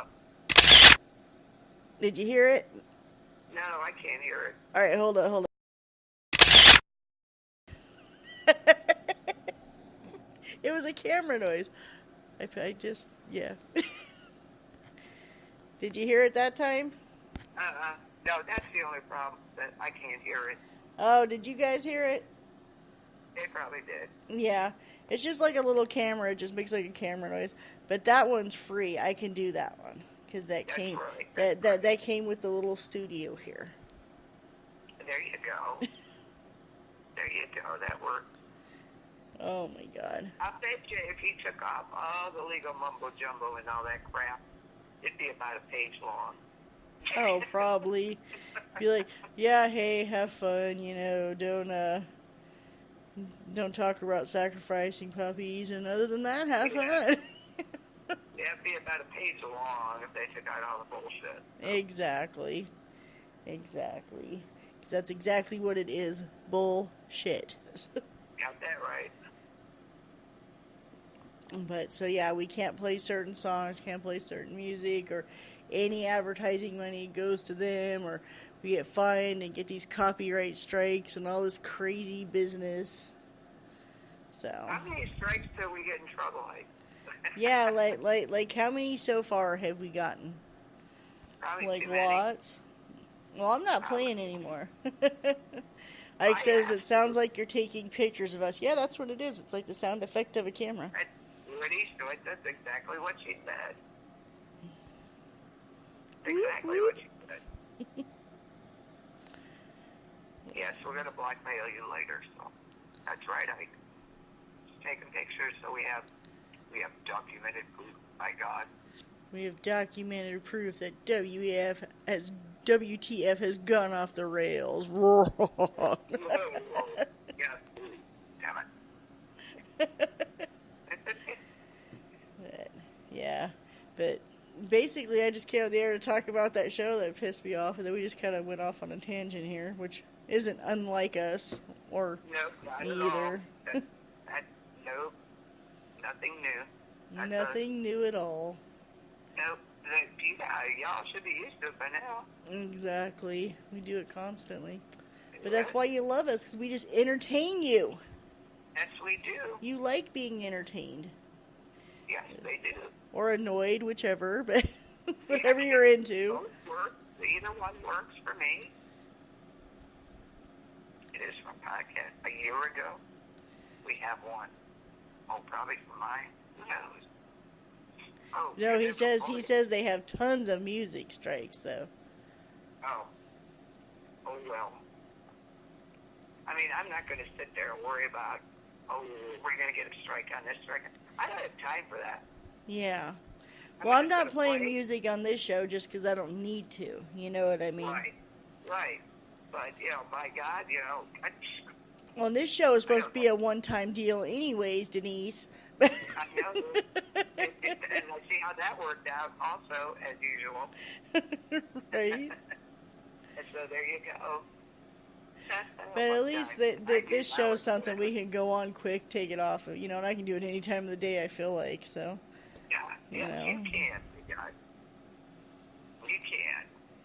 Speaker 1: Did you hear it?
Speaker 2: No, I can't hear it.
Speaker 1: All right, hold on, hold on. It was a camera noise. I just, yeah. Did you hear it that time?
Speaker 2: No, that's the only problem, that I can't hear it.
Speaker 1: Oh, did you guys hear it?
Speaker 2: They probably did.
Speaker 1: Yeah. It's just like a little camera. It just makes like a camera noise. But that one's free. I can do that one. Because that came that came with the little studio here.
Speaker 2: There you go. There you go. That worked.
Speaker 1: Oh my God.
Speaker 2: I bet you if he took off all the legal mumbo jumbo and all that crap, it'd be about a page long.
Speaker 1: Oh, probably. Be like, yeah, hey, have fun, you know, don't talk about sacrificing puppies, and other than that, have fun.
Speaker 2: Yeah, it'd be about a page long if they took out all the bullshit.
Speaker 1: Exactly. Exactly. 'Cause that's exactly what it is. Bullshit.
Speaker 2: Got that right.
Speaker 1: But, so yeah, we can't play certain songs, can't play certain music, or any advertising money goes to them, or we get fined and get these copyright strikes and all this crazy business. So.
Speaker 2: How many strikes till we get in trouble, like?
Speaker 1: Yeah, like how many so far have we gotten?
Speaker 2: Probably
Speaker 1: like
Speaker 2: too many.
Speaker 1: lots. Well, I'm not playing anymore. Ike says it sounds like you're taking pictures of us. Yeah, that's what it is. It's like the sound effect of a camera.
Speaker 2: That's exactly what she said. Exactly what she said. Yes, we're going to blackmail you later, so that's right, Ike. Just taking pictures so we have documented proof, by God.
Speaker 1: We have documented proof that WTF has gone off the rails.
Speaker 2: Whoa. Yeah. Damn it.
Speaker 1: But basically I just came out there to talk about that show that pissed me off, and then we just kind of went off on a tangent here, which isn't unlike us, or
Speaker 2: Nope,
Speaker 1: me either.
Speaker 2: Nope, nothing new.
Speaker 1: Nothing new at all.
Speaker 2: Nope, y'all should be used to it by now.
Speaker 1: Exactly. We do it constantly. But that's why you love us, because we just entertain you.
Speaker 2: Yes, we do.
Speaker 1: You like being entertained.
Speaker 2: Yes, they do.
Speaker 1: Or annoyed, whichever, but whatever you're into.
Speaker 2: Both work. Either one works for me. It is from podcast. A year ago, we have one. Oh, probably for mine. Who knows? Oh,
Speaker 1: No, he says they have tons of music strikes, though.
Speaker 2: Oh well. I mean, I'm not going to sit there and worry about, we're going to get a strike on this strike. I don't have time for that.
Speaker 1: Yeah. Well, I'm not playing music on this show just because I don't need to. You know what I mean?
Speaker 2: Right. But, by God,
Speaker 1: Well, this show is supposed to be a one-time deal anyways, Denise.
Speaker 2: I know. And I see how that worked out also, as usual.
Speaker 1: Right?
Speaker 2: And so there you go.
Speaker 1: But at least this show's something we can go on quick, take it off of, and I can do it any time of the day I feel like, so.
Speaker 2: Yeah, you can. You can.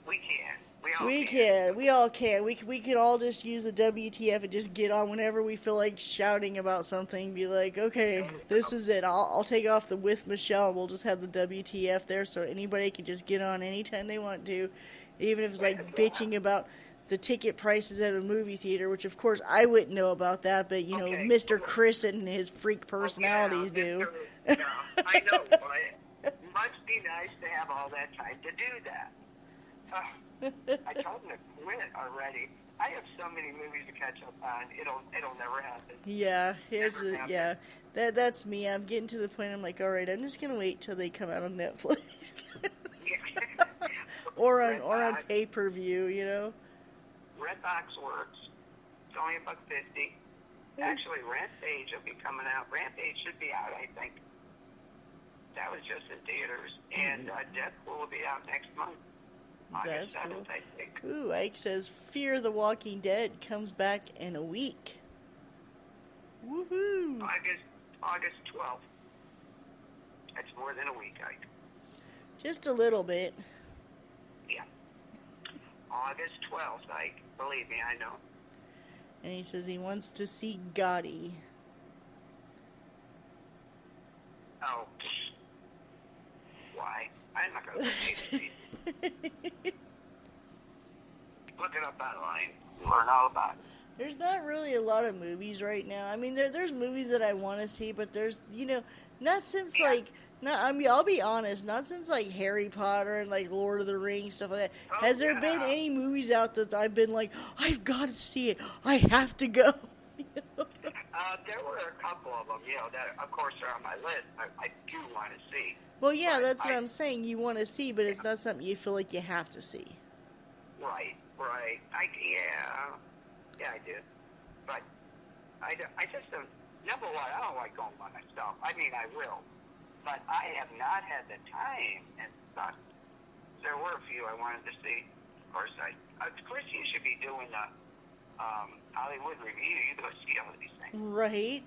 Speaker 2: We can. We all can. We can all just use the WTF and just get on whenever we feel like shouting about something. Be like, okay, this is it. I'll take off the with Michelle. We'll just have the WTF there so anybody can just get on anytime they want to. Even if it's like bitching about the ticket prices at a movie theater, which of course I wouldn't know about that, but Mr. Chris and his freak personalities do. Yeah, I know, but it must be nice to have all that time to do that. I told him to quit already. I have so many movies to catch up on. It'll never happen.
Speaker 1: Yeah, that's me. I'm getting to the point. I'm like, all right, I'm just gonna wait till they come out on Netflix, or on pay-per-view.
Speaker 2: Redbox works. It's only $1.50. Actually, Rampage will be coming out. Rampage should be out, I think. That was just in theaters. And Deadpool will be out next month.
Speaker 1: That's
Speaker 2: August 7th,
Speaker 1: cool.
Speaker 2: I think.
Speaker 1: Ooh, Ike says Fear the Walking Dead comes back in a week. Woohoo!
Speaker 2: August 12th. That's more than a week, Ike.
Speaker 1: Just a little bit.
Speaker 2: Yeah. August 12th, Ike. Believe me, I know.
Speaker 1: And he says he wants to see Gotti.
Speaker 2: Oh. Why? I'm not going to see it. Look it up online. Learn all about it.
Speaker 1: There's not really a lot of movies right now. I mean, there's movies that I want to see, but there's, not since, I'll be honest, not since, Harry Potter and, Lord of the Rings, stuff like that.
Speaker 2: Oh,
Speaker 1: Has there been any movies out that I've been like, I've got to see it. I have to go.
Speaker 2: There were a couple of them, that, of course, are on my list. I do want to see.
Speaker 1: Well, yeah, that's what I'm saying. You want to see, but it's not something you feel like you have to see.
Speaker 2: Right. Yeah, I do. But I just don't, number one, I don't like going by myself. I mean, I will. But I have not had the time and stuff. There were a few I wanted to see. Of course, Chris, you should be doing the Hollywood review. You go see all of these things.
Speaker 1: Right.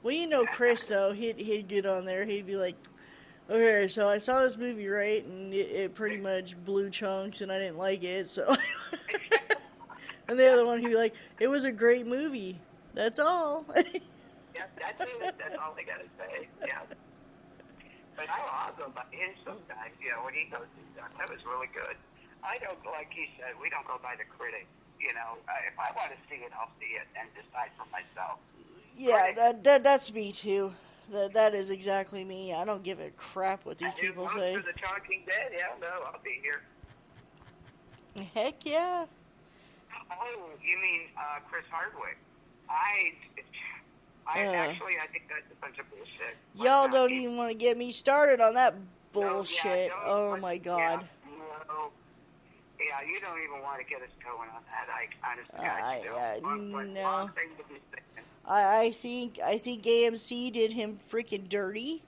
Speaker 1: Well, Chris, though, he'd get on there. He'd be like, okay, so I saw this movie, right, and it pretty much blew chunks, and I didn't like it, so... And the other one, he'd be like, it was a great movie. That's all.
Speaker 2: Yeah, that's it. That's all I got to say. Yeah. But I'll go by him sometimes, when he goes through stuff. That was really good. I don't, like he said, we don't go by the critic. If I want to see it, I'll see it and decide for myself.
Speaker 1: Yeah, that's me, too. That is exactly me. I don't give a crap what these people say.
Speaker 2: For the Talking Dead, no, I'll be here.
Speaker 1: Heck yeah.
Speaker 2: Oh, you mean Chris Hardwick? I think that's a bunch of bullshit.
Speaker 1: Y'all don't even want to get me started on that bullshit. Oh my God.
Speaker 2: Yeah, you don't even want to get us going on that. Honestly,
Speaker 1: no. I think AMC did him freaking dirty.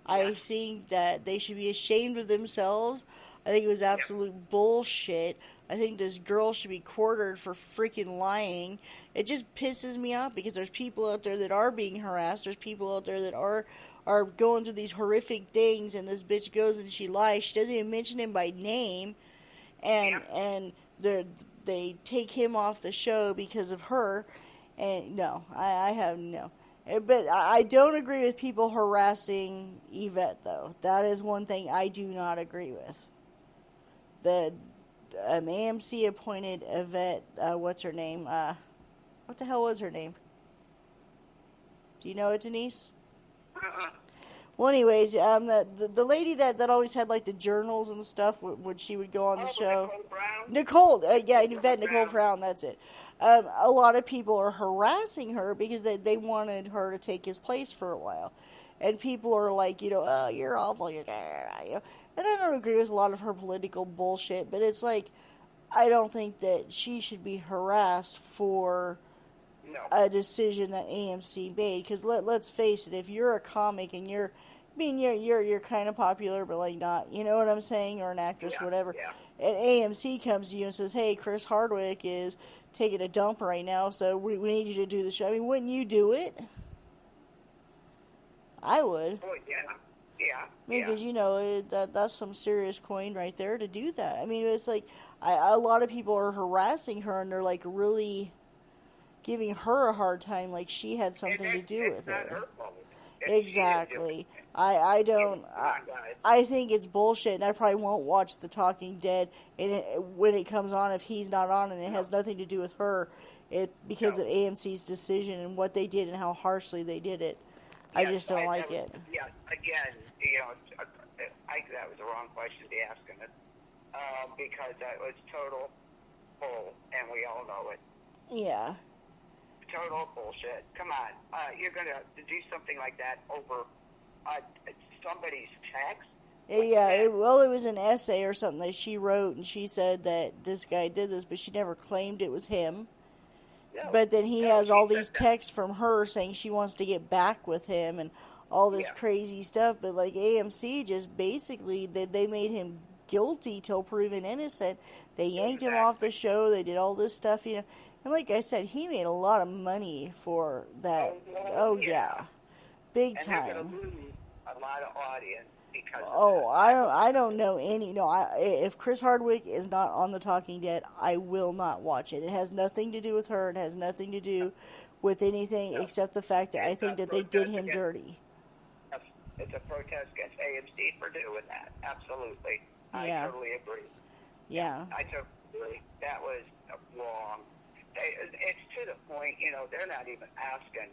Speaker 1: Yeah. I think that they should be ashamed of themselves. I think it was absolute bullshit. I think this girl should be quartered for freaking lying. It just pisses me off because there's people out there that are being harassed. There's people out there that are going through these horrific things, and this bitch goes and she lies. She doesn't even mention him by name, and they take him off the show because of her. And no, I have no. But I don't agree with people harassing Yvette, though. That is one thing I do not agree with. The AMC appointed Yvette, what's her name? What the hell was her name? Do you know it, Denise? Well, anyways, the lady that always had, the journals and stuff when she would go on the show. Nicole Brown? Yvette Nicole Brown, that's it. A lot of people are harassing her because they wanted her to take his place for a while. And people are like, oh, you're awful, you're and I don't agree with a lot of her political bullshit, but it's like, I don't think that she should be harassed for a decision that AMC made. Because let's face it, if you're a comic and you're kind of popular, but not, you know what I'm saying, or an actress, whatever, and AMC comes to you and says, hey, Chris Hardwick is taking a dump right now, so we need you to do the show. I mean, wouldn't you do it? I would.
Speaker 2: Oh, yeah.
Speaker 1: Because, that's some serious coin right there to do that. I mean, it's like, a lot of people are harassing her, and they're, really giving her a hard time, like she had something to do with it. Exactly. I don't, I think it's bullshit, and I probably won't watch The Talking Dead when it comes on if he's not on, and it has nothing to do with her, because of AMC's decision and what they did and how harshly they did it. I just don't like it.
Speaker 2: Yeah, again, I think that was the wrong question to ask him, because that was total bull, and we all know it.
Speaker 1: Yeah.
Speaker 2: Total bullshit. Come on. You're going to do something like that over somebody's text?
Speaker 1: It was an essay or something that she wrote, and she said that this guy did this, but she never claimed it was him. But then he has all these texts from her saying she wants to get back with him and all this crazy stuff. But AMC just basically, they made him guilty till proven innocent. They yanked him off the show. They did all this stuff, And like I said, he made a lot of money for that. Oh yeah. Big time.
Speaker 2: They're going to lose a a lot of audience because of
Speaker 1: Oh,
Speaker 2: that.
Speaker 1: I don't know any. No, if Chris Hardwick is not on The Talking Dead, I will not watch it. It has nothing to do with her. It has nothing to do with anything
Speaker 2: No.
Speaker 1: except the fact that I
Speaker 2: It's a
Speaker 1: think that they did
Speaker 2: protest
Speaker 1: him
Speaker 2: against,
Speaker 1: dirty.
Speaker 2: it's a protest against AMC for doing that. Absolutely. I
Speaker 1: Yeah.
Speaker 2: totally agree.
Speaker 1: Yeah.
Speaker 2: I totally agree. That was wrong. It's to the point, they're not even asking,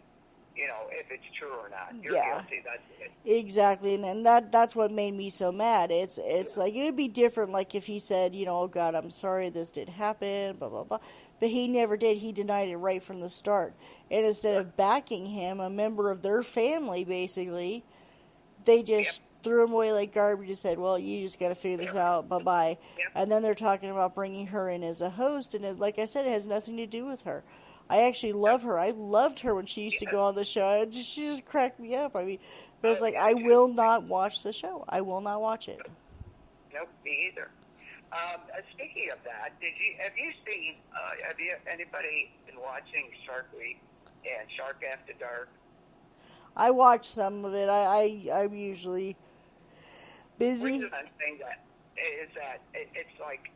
Speaker 2: if it's true or not. You're
Speaker 1: Yeah.
Speaker 2: guilty. That's it.
Speaker 1: Exactly, and that's what made me so mad. It's like it would be different, like if he said, oh God, I'm sorry this did happen, blah blah blah. But he never did. He denied it right from the start. And instead of backing him, a member of their family, basically, they just threw him away like garbage and said, "Well, you just got to figure this out. Bye bye."
Speaker 2: Yep.
Speaker 1: And then they're talking about bringing her in as a host, and like I said, it has nothing to do with her. I actually love her. I loved her when she used to go on the show. She just cracked me up. I mean, but it's like I will not watch the show. I will not watch it.
Speaker 2: Nope, me either. Speaking of that, have you seen? Anybody been watching Shark Week and Shark After Dark?
Speaker 1: I watch some of it. I'm usually
Speaker 2: The
Speaker 1: busy.
Speaker 2: reason I'm saying that is that it's like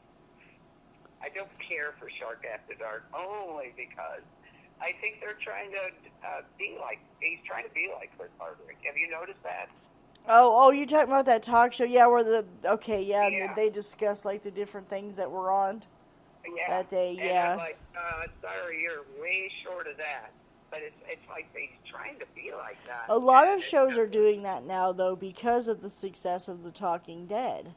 Speaker 2: I don't care for Shark After Dark only because I think they're trying to he's trying to be like Chris Hardwick. Have you noticed that?
Speaker 1: Oh, you're talking about that talk show, yeah, where
Speaker 2: Yeah.
Speaker 1: they discuss like the different things that were on
Speaker 2: Yeah.
Speaker 1: that day,
Speaker 2: And
Speaker 1: yeah.
Speaker 2: I'm like, sorry, you're way short of that. But it's like he's trying to be like that.
Speaker 1: A lot
Speaker 2: And
Speaker 1: of shows are doing that now, though, because of the success of The Talking Dead.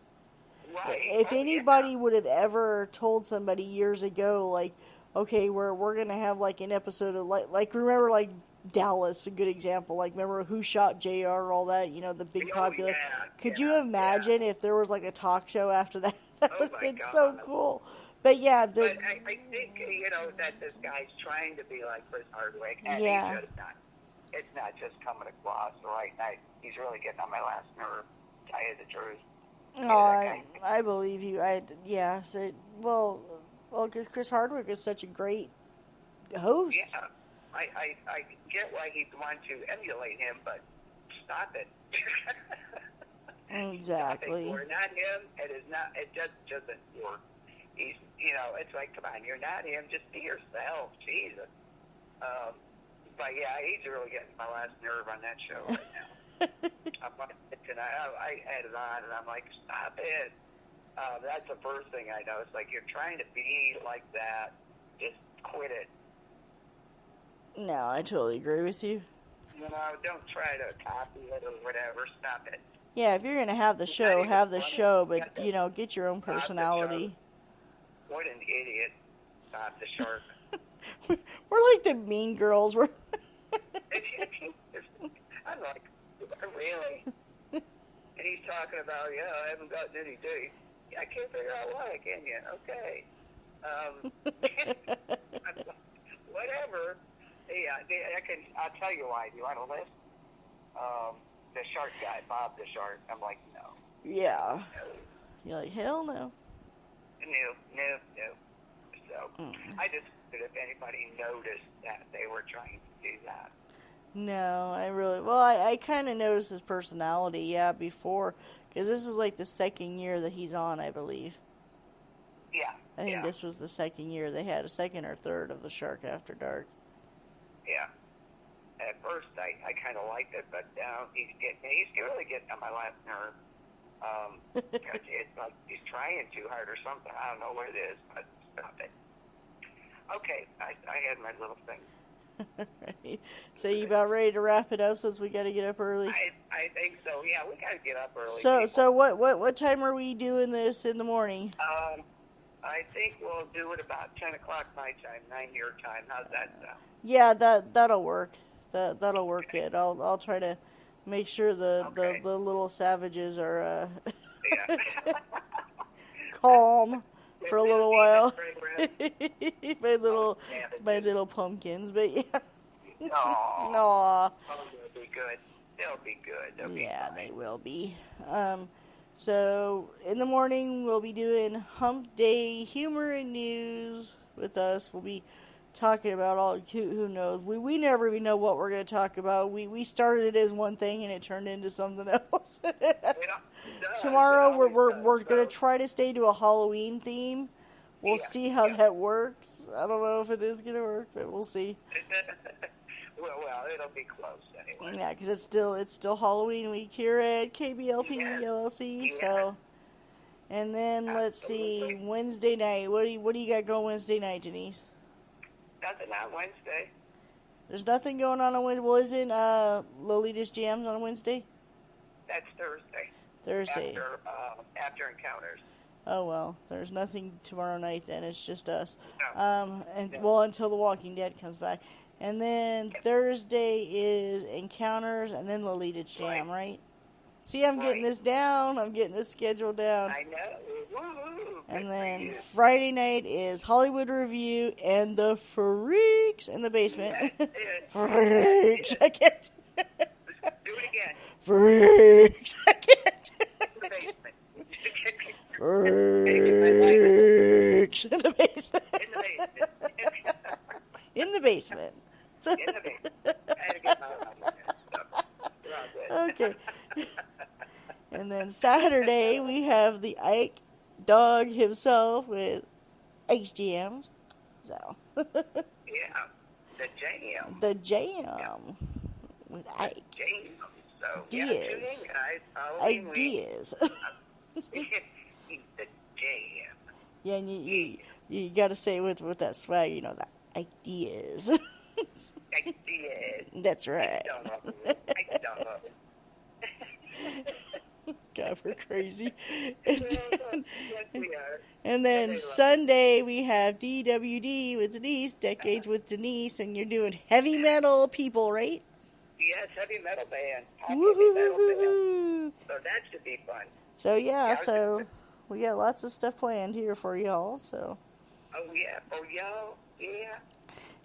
Speaker 2: right.
Speaker 1: If anybody would have ever told somebody years ago, like, okay, we're gonna have like an episode of like remember like Dallas, a good example. Like remember Who Shot JR, all that, the big popular. Could you imagine if there was like a talk show after that? That would have
Speaker 2: my
Speaker 1: been so
Speaker 2: God.
Speaker 1: cool. But yeah,
Speaker 2: But I think, that this guy's trying to be like Chris Hardwick, and
Speaker 1: Yeah.
Speaker 2: he's just not. It's not just coming across right. He's really getting on my last nerve, to tell you the truth.
Speaker 1: I believe you. Because Chris Hardwick is such a great host.
Speaker 2: Yeah, I get why he'd want to emulate him, but stop it.
Speaker 1: Exactly.
Speaker 2: We're not him. It just doesn't work. He's, it's like, come on, you're not him. Just be yourself. Jesus. But yeah, he's really getting my last nerve on that show right now. I'm watching it tonight. I had it on, and I'm like, stop it. That's the first thing I know. It's like you're trying to be like that. Just quit it.
Speaker 1: No, I totally agree with you.
Speaker 2: Don't try to copy it or whatever. Stop it.
Speaker 1: Yeah, if you're gonna have the show, but get your own personality.
Speaker 2: What an idiot! Stop the shark.
Speaker 1: We're like the Mean Girls. We're
Speaker 2: I'm like, really? And he's talking about, I haven't gotten any dates. I can't figure out why, can you? Okay. Whatever. Yeah, I'll tell you why. Do you want a list? The shark guy, Bob the shark. I'm like, no.
Speaker 1: Yeah.
Speaker 2: No.
Speaker 1: You're like, hell no.
Speaker 2: No. So, I just wondered if anybody noticed that they were trying to do that.
Speaker 1: No, I kind of noticed his personality, yeah, before, because this is like the second year that he's on, I believe.
Speaker 2: Yeah.
Speaker 1: I think this was the second year. They had a second or third of the Shark After Dark.
Speaker 2: Yeah. At first, I kind of liked it, but now he's really getting on my last nerve. It's like he's trying too hard or something. I don't know what it is, but stop it. Okay, I had my little thing.
Speaker 1: Right. So you about ready to wrap it up since we got to get up early?
Speaker 2: I think so. Yeah, we got to get up early.
Speaker 1: So what time are we doing this in the morning?
Speaker 2: I think we'll do it about 10 o'clock my time, 9 your time. How's that sound?
Speaker 1: Yeah, that'll work. That'll work good. I'll try to make sure the little savages are calm for a little while. my little pumpkins, but yeah.
Speaker 2: No.
Speaker 1: Aw.
Speaker 2: Oh, they'll be good. They'll be good. They'll be fine.
Speaker 1: They will be. So in the morning we'll be doing Hump Day humor and news with us. We'll be talking about all who knows. We never even know what we're going to talk about. We started it as one thing and it turned into something else. Tomorrow we're going to try to stay to a Halloween theme. We'll see how that works. I don't know if it is going to work, but we'll see.
Speaker 2: well, it'll be close anyway.
Speaker 1: Yeah, because it's still Halloween week here at KBLP LLC.
Speaker 2: Yeah.
Speaker 1: So, and then let's see, Wednesday night. What do you got going Wednesday night, Denise?
Speaker 2: Nothing on Wednesday.
Speaker 1: There's nothing going on Wednesday. Well, isn't Lolita's Jams on Wednesday?
Speaker 2: That's Thursday.
Speaker 1: Thursday.
Speaker 2: After Encounters.
Speaker 1: Oh well, there's nothing tomorrow night then. It's just us.
Speaker 2: No.
Speaker 1: Well, until The Walking Dead comes back, and then Thursday is Encounters, and then Lolita's Jam, right? See, I'm getting this down. I'm getting this schedule down.
Speaker 2: I know. Woo-hoo.
Speaker 1: And then Friday night is Hollywood Review and the Freaks in the basement. Freaks. I can't.
Speaker 2: Do it again.
Speaker 1: Freaks. I can't.
Speaker 2: In the basement.
Speaker 1: Freaks. In the basement. In the basement.
Speaker 2: In the basement. I had to get my
Speaker 1: Okay. And then Saturday we have the Ike Dog himself with Ice Jams. So.
Speaker 2: Yeah. The Jam.
Speaker 1: The Jam with Ike.
Speaker 2: Jam. So,
Speaker 1: Diaz.
Speaker 2: tune in, guys.
Speaker 1: Ike Diaz.
Speaker 2: The Jam.
Speaker 1: Yeah, and you got to say it with that swag, you know, that Ike Diaz.
Speaker 2: Ike Diaz.
Speaker 1: That's right.
Speaker 2: I don't love it.
Speaker 1: God, we're crazy.
Speaker 2: Yes, we are.
Speaker 1: And then Sunday we have DWD with Denise, Decades with Denise, and you're doing heavy metal people, right?
Speaker 2: Yes, heavy metal band. Heavy metal band.
Speaker 1: Woo-hoo-hoo-hoo-hoo.
Speaker 2: So that should be fun.
Speaker 1: So yeah, so we got lots of stuff planned here for y'all. So.
Speaker 2: Oh yeah. Oh yeah.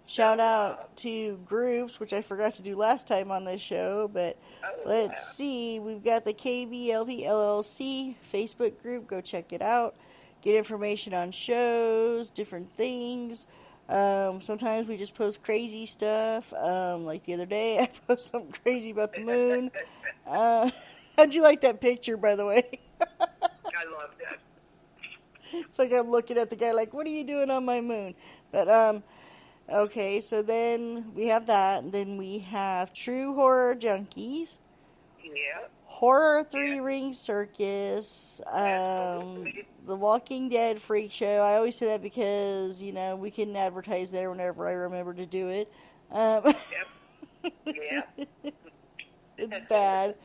Speaker 1: Shout out to groups, which I forgot to do last time on this show, but let's see. We've got the KBLP LLC Facebook group. Go check it out. Get information on shows, different things. Sometimes we just post crazy stuff. Like the other day, I posted something crazy about the moon. How'd you like that picture, by the way?
Speaker 2: I love that.
Speaker 1: It's like I'm looking at the guy like, what are you doing on my moon? But, okay, so then we have that, and then we have True Horror Junkies,
Speaker 2: Yeah.
Speaker 1: Horror Three Ring Circus, The Walking Dead Freak Show. I always say that because, you know, we can advertise there whenever I remember to do it.
Speaker 2: Yep. Yeah.
Speaker 1: It's bad.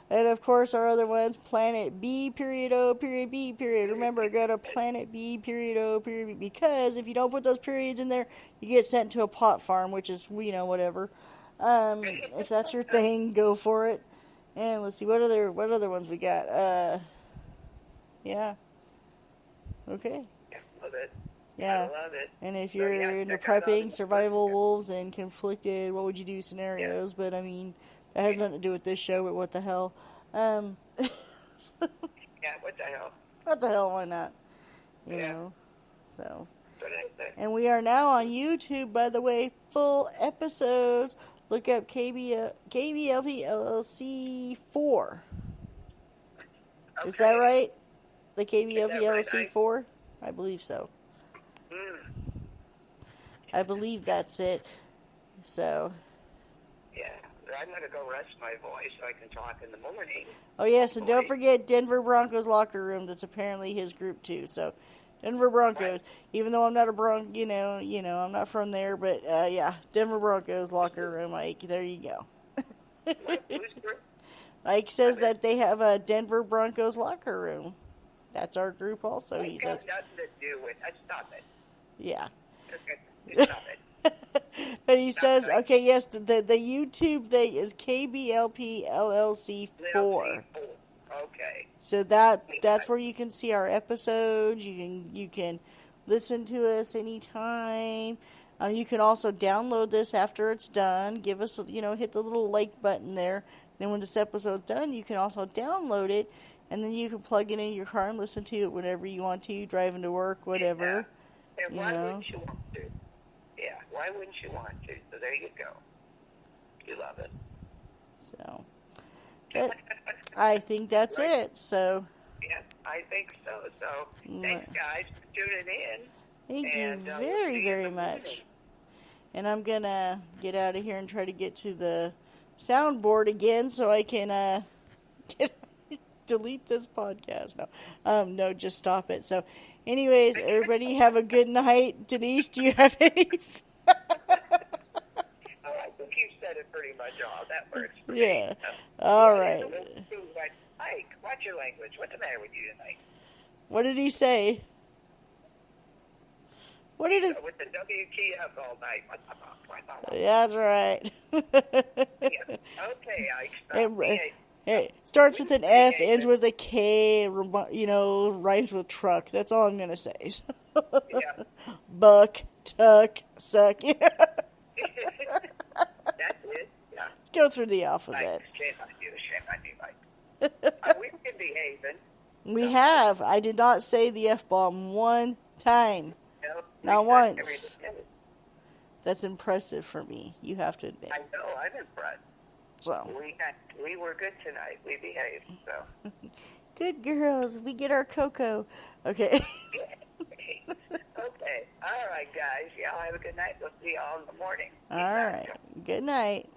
Speaker 1: And, of course, our other ones, Planet B, period, O, period, B, period. Remember, go to Planet B, period, O, period, B, because if you don't put those periods in there, you get sent to a pot farm, which is, you know, whatever. If that's your thing, go for it. And let's see, what other ones we got? Yeah. Okay.
Speaker 2: Love it.
Speaker 1: Yeah.
Speaker 2: I love it.
Speaker 1: And if you're into prepping, survival wolves, and conflicted, what would you do scenarios? But, I mean, that has nothing to do with this show, but what the hell.
Speaker 2: Yeah, what the hell?
Speaker 1: What the hell, why not? You know, so. And we are now on YouTube, by the way, full episodes. Look up KBLP LLC 4. Okay. Is that right? The KBLP LLC 4? I believe so. I believe that's it. So.
Speaker 2: Yeah, I'm going to go rest my voice so I can talk in the morning.
Speaker 1: Oh, yes, and don't forget Denver Broncos locker room. That's apparently his group, too. So, Denver Broncos. Even though I'm not a I'm not from there, but, yeah, Denver Broncos locker room, Ike. There you go. Ike says that they have a Denver Broncos locker room. That's our group also, he says.
Speaker 2: Nothing to do with it. Stop it.
Speaker 1: Yeah.
Speaker 2: Stop it.
Speaker 1: But he says, okay, yes, the YouTube thing is KBLP LLC 4.
Speaker 2: Okay.
Speaker 1: So that's where you can see our episodes. You can listen to us anytime. You can also download this after it's done. Give us, hit the little like button there. Then when this episode's done, you can also download it, and then you can plug it in your car and listen to it whenever you want to, driving to work, whatever.
Speaker 2: Yeah. And why wouldn't you want to? Yeah. why wouldn't you want to? So there you go. You love it.
Speaker 1: So, but I think that's
Speaker 2: Right.
Speaker 1: it. So,
Speaker 2: Yeah, I think so. So thanks, guys, for tuning in.
Speaker 1: thank you
Speaker 2: And, we'll
Speaker 1: very,
Speaker 2: see you in
Speaker 1: very
Speaker 2: the
Speaker 1: much.
Speaker 2: morning.
Speaker 1: And I'm gonna get out of here and try to get to the soundboard again so I can delete this podcast. No, just stop it. So, anyways, everybody have a good night. Denise, do you have any?
Speaker 2: Oh, I think you said it pretty much all. That works for me.
Speaker 1: Yeah. All right.
Speaker 2: Ike, watch your language. What's the matter with you tonight?
Speaker 1: What did he say? What did it?
Speaker 2: With the WTF all night.
Speaker 1: That's right.
Speaker 2: Yeah. Okay, Ike. Stop being
Speaker 1: Hey, starts with an F, ends with a K, rhymes with truck. That's all I'm going to say.
Speaker 2: Yeah.
Speaker 1: Buck, tuck, suck.
Speaker 2: That's it. Yeah.
Speaker 1: Let's go through the alphabet.
Speaker 2: Shame on you, Mike. We've been behaving.
Speaker 1: We have. I did not say the F-bomb one time.
Speaker 2: No,
Speaker 1: Not
Speaker 2: we said
Speaker 1: once.
Speaker 2: everything.
Speaker 1: That's impressive for me, you have to admit.
Speaker 2: I know, I'm impressed.
Speaker 1: So,
Speaker 2: We were good tonight. We behaved, so.
Speaker 1: good girls. We get our cocoa. Okay.
Speaker 2: Okay. All right, guys. Y'all have a good night. We'll see y'all in the morning.
Speaker 1: All right. Good night.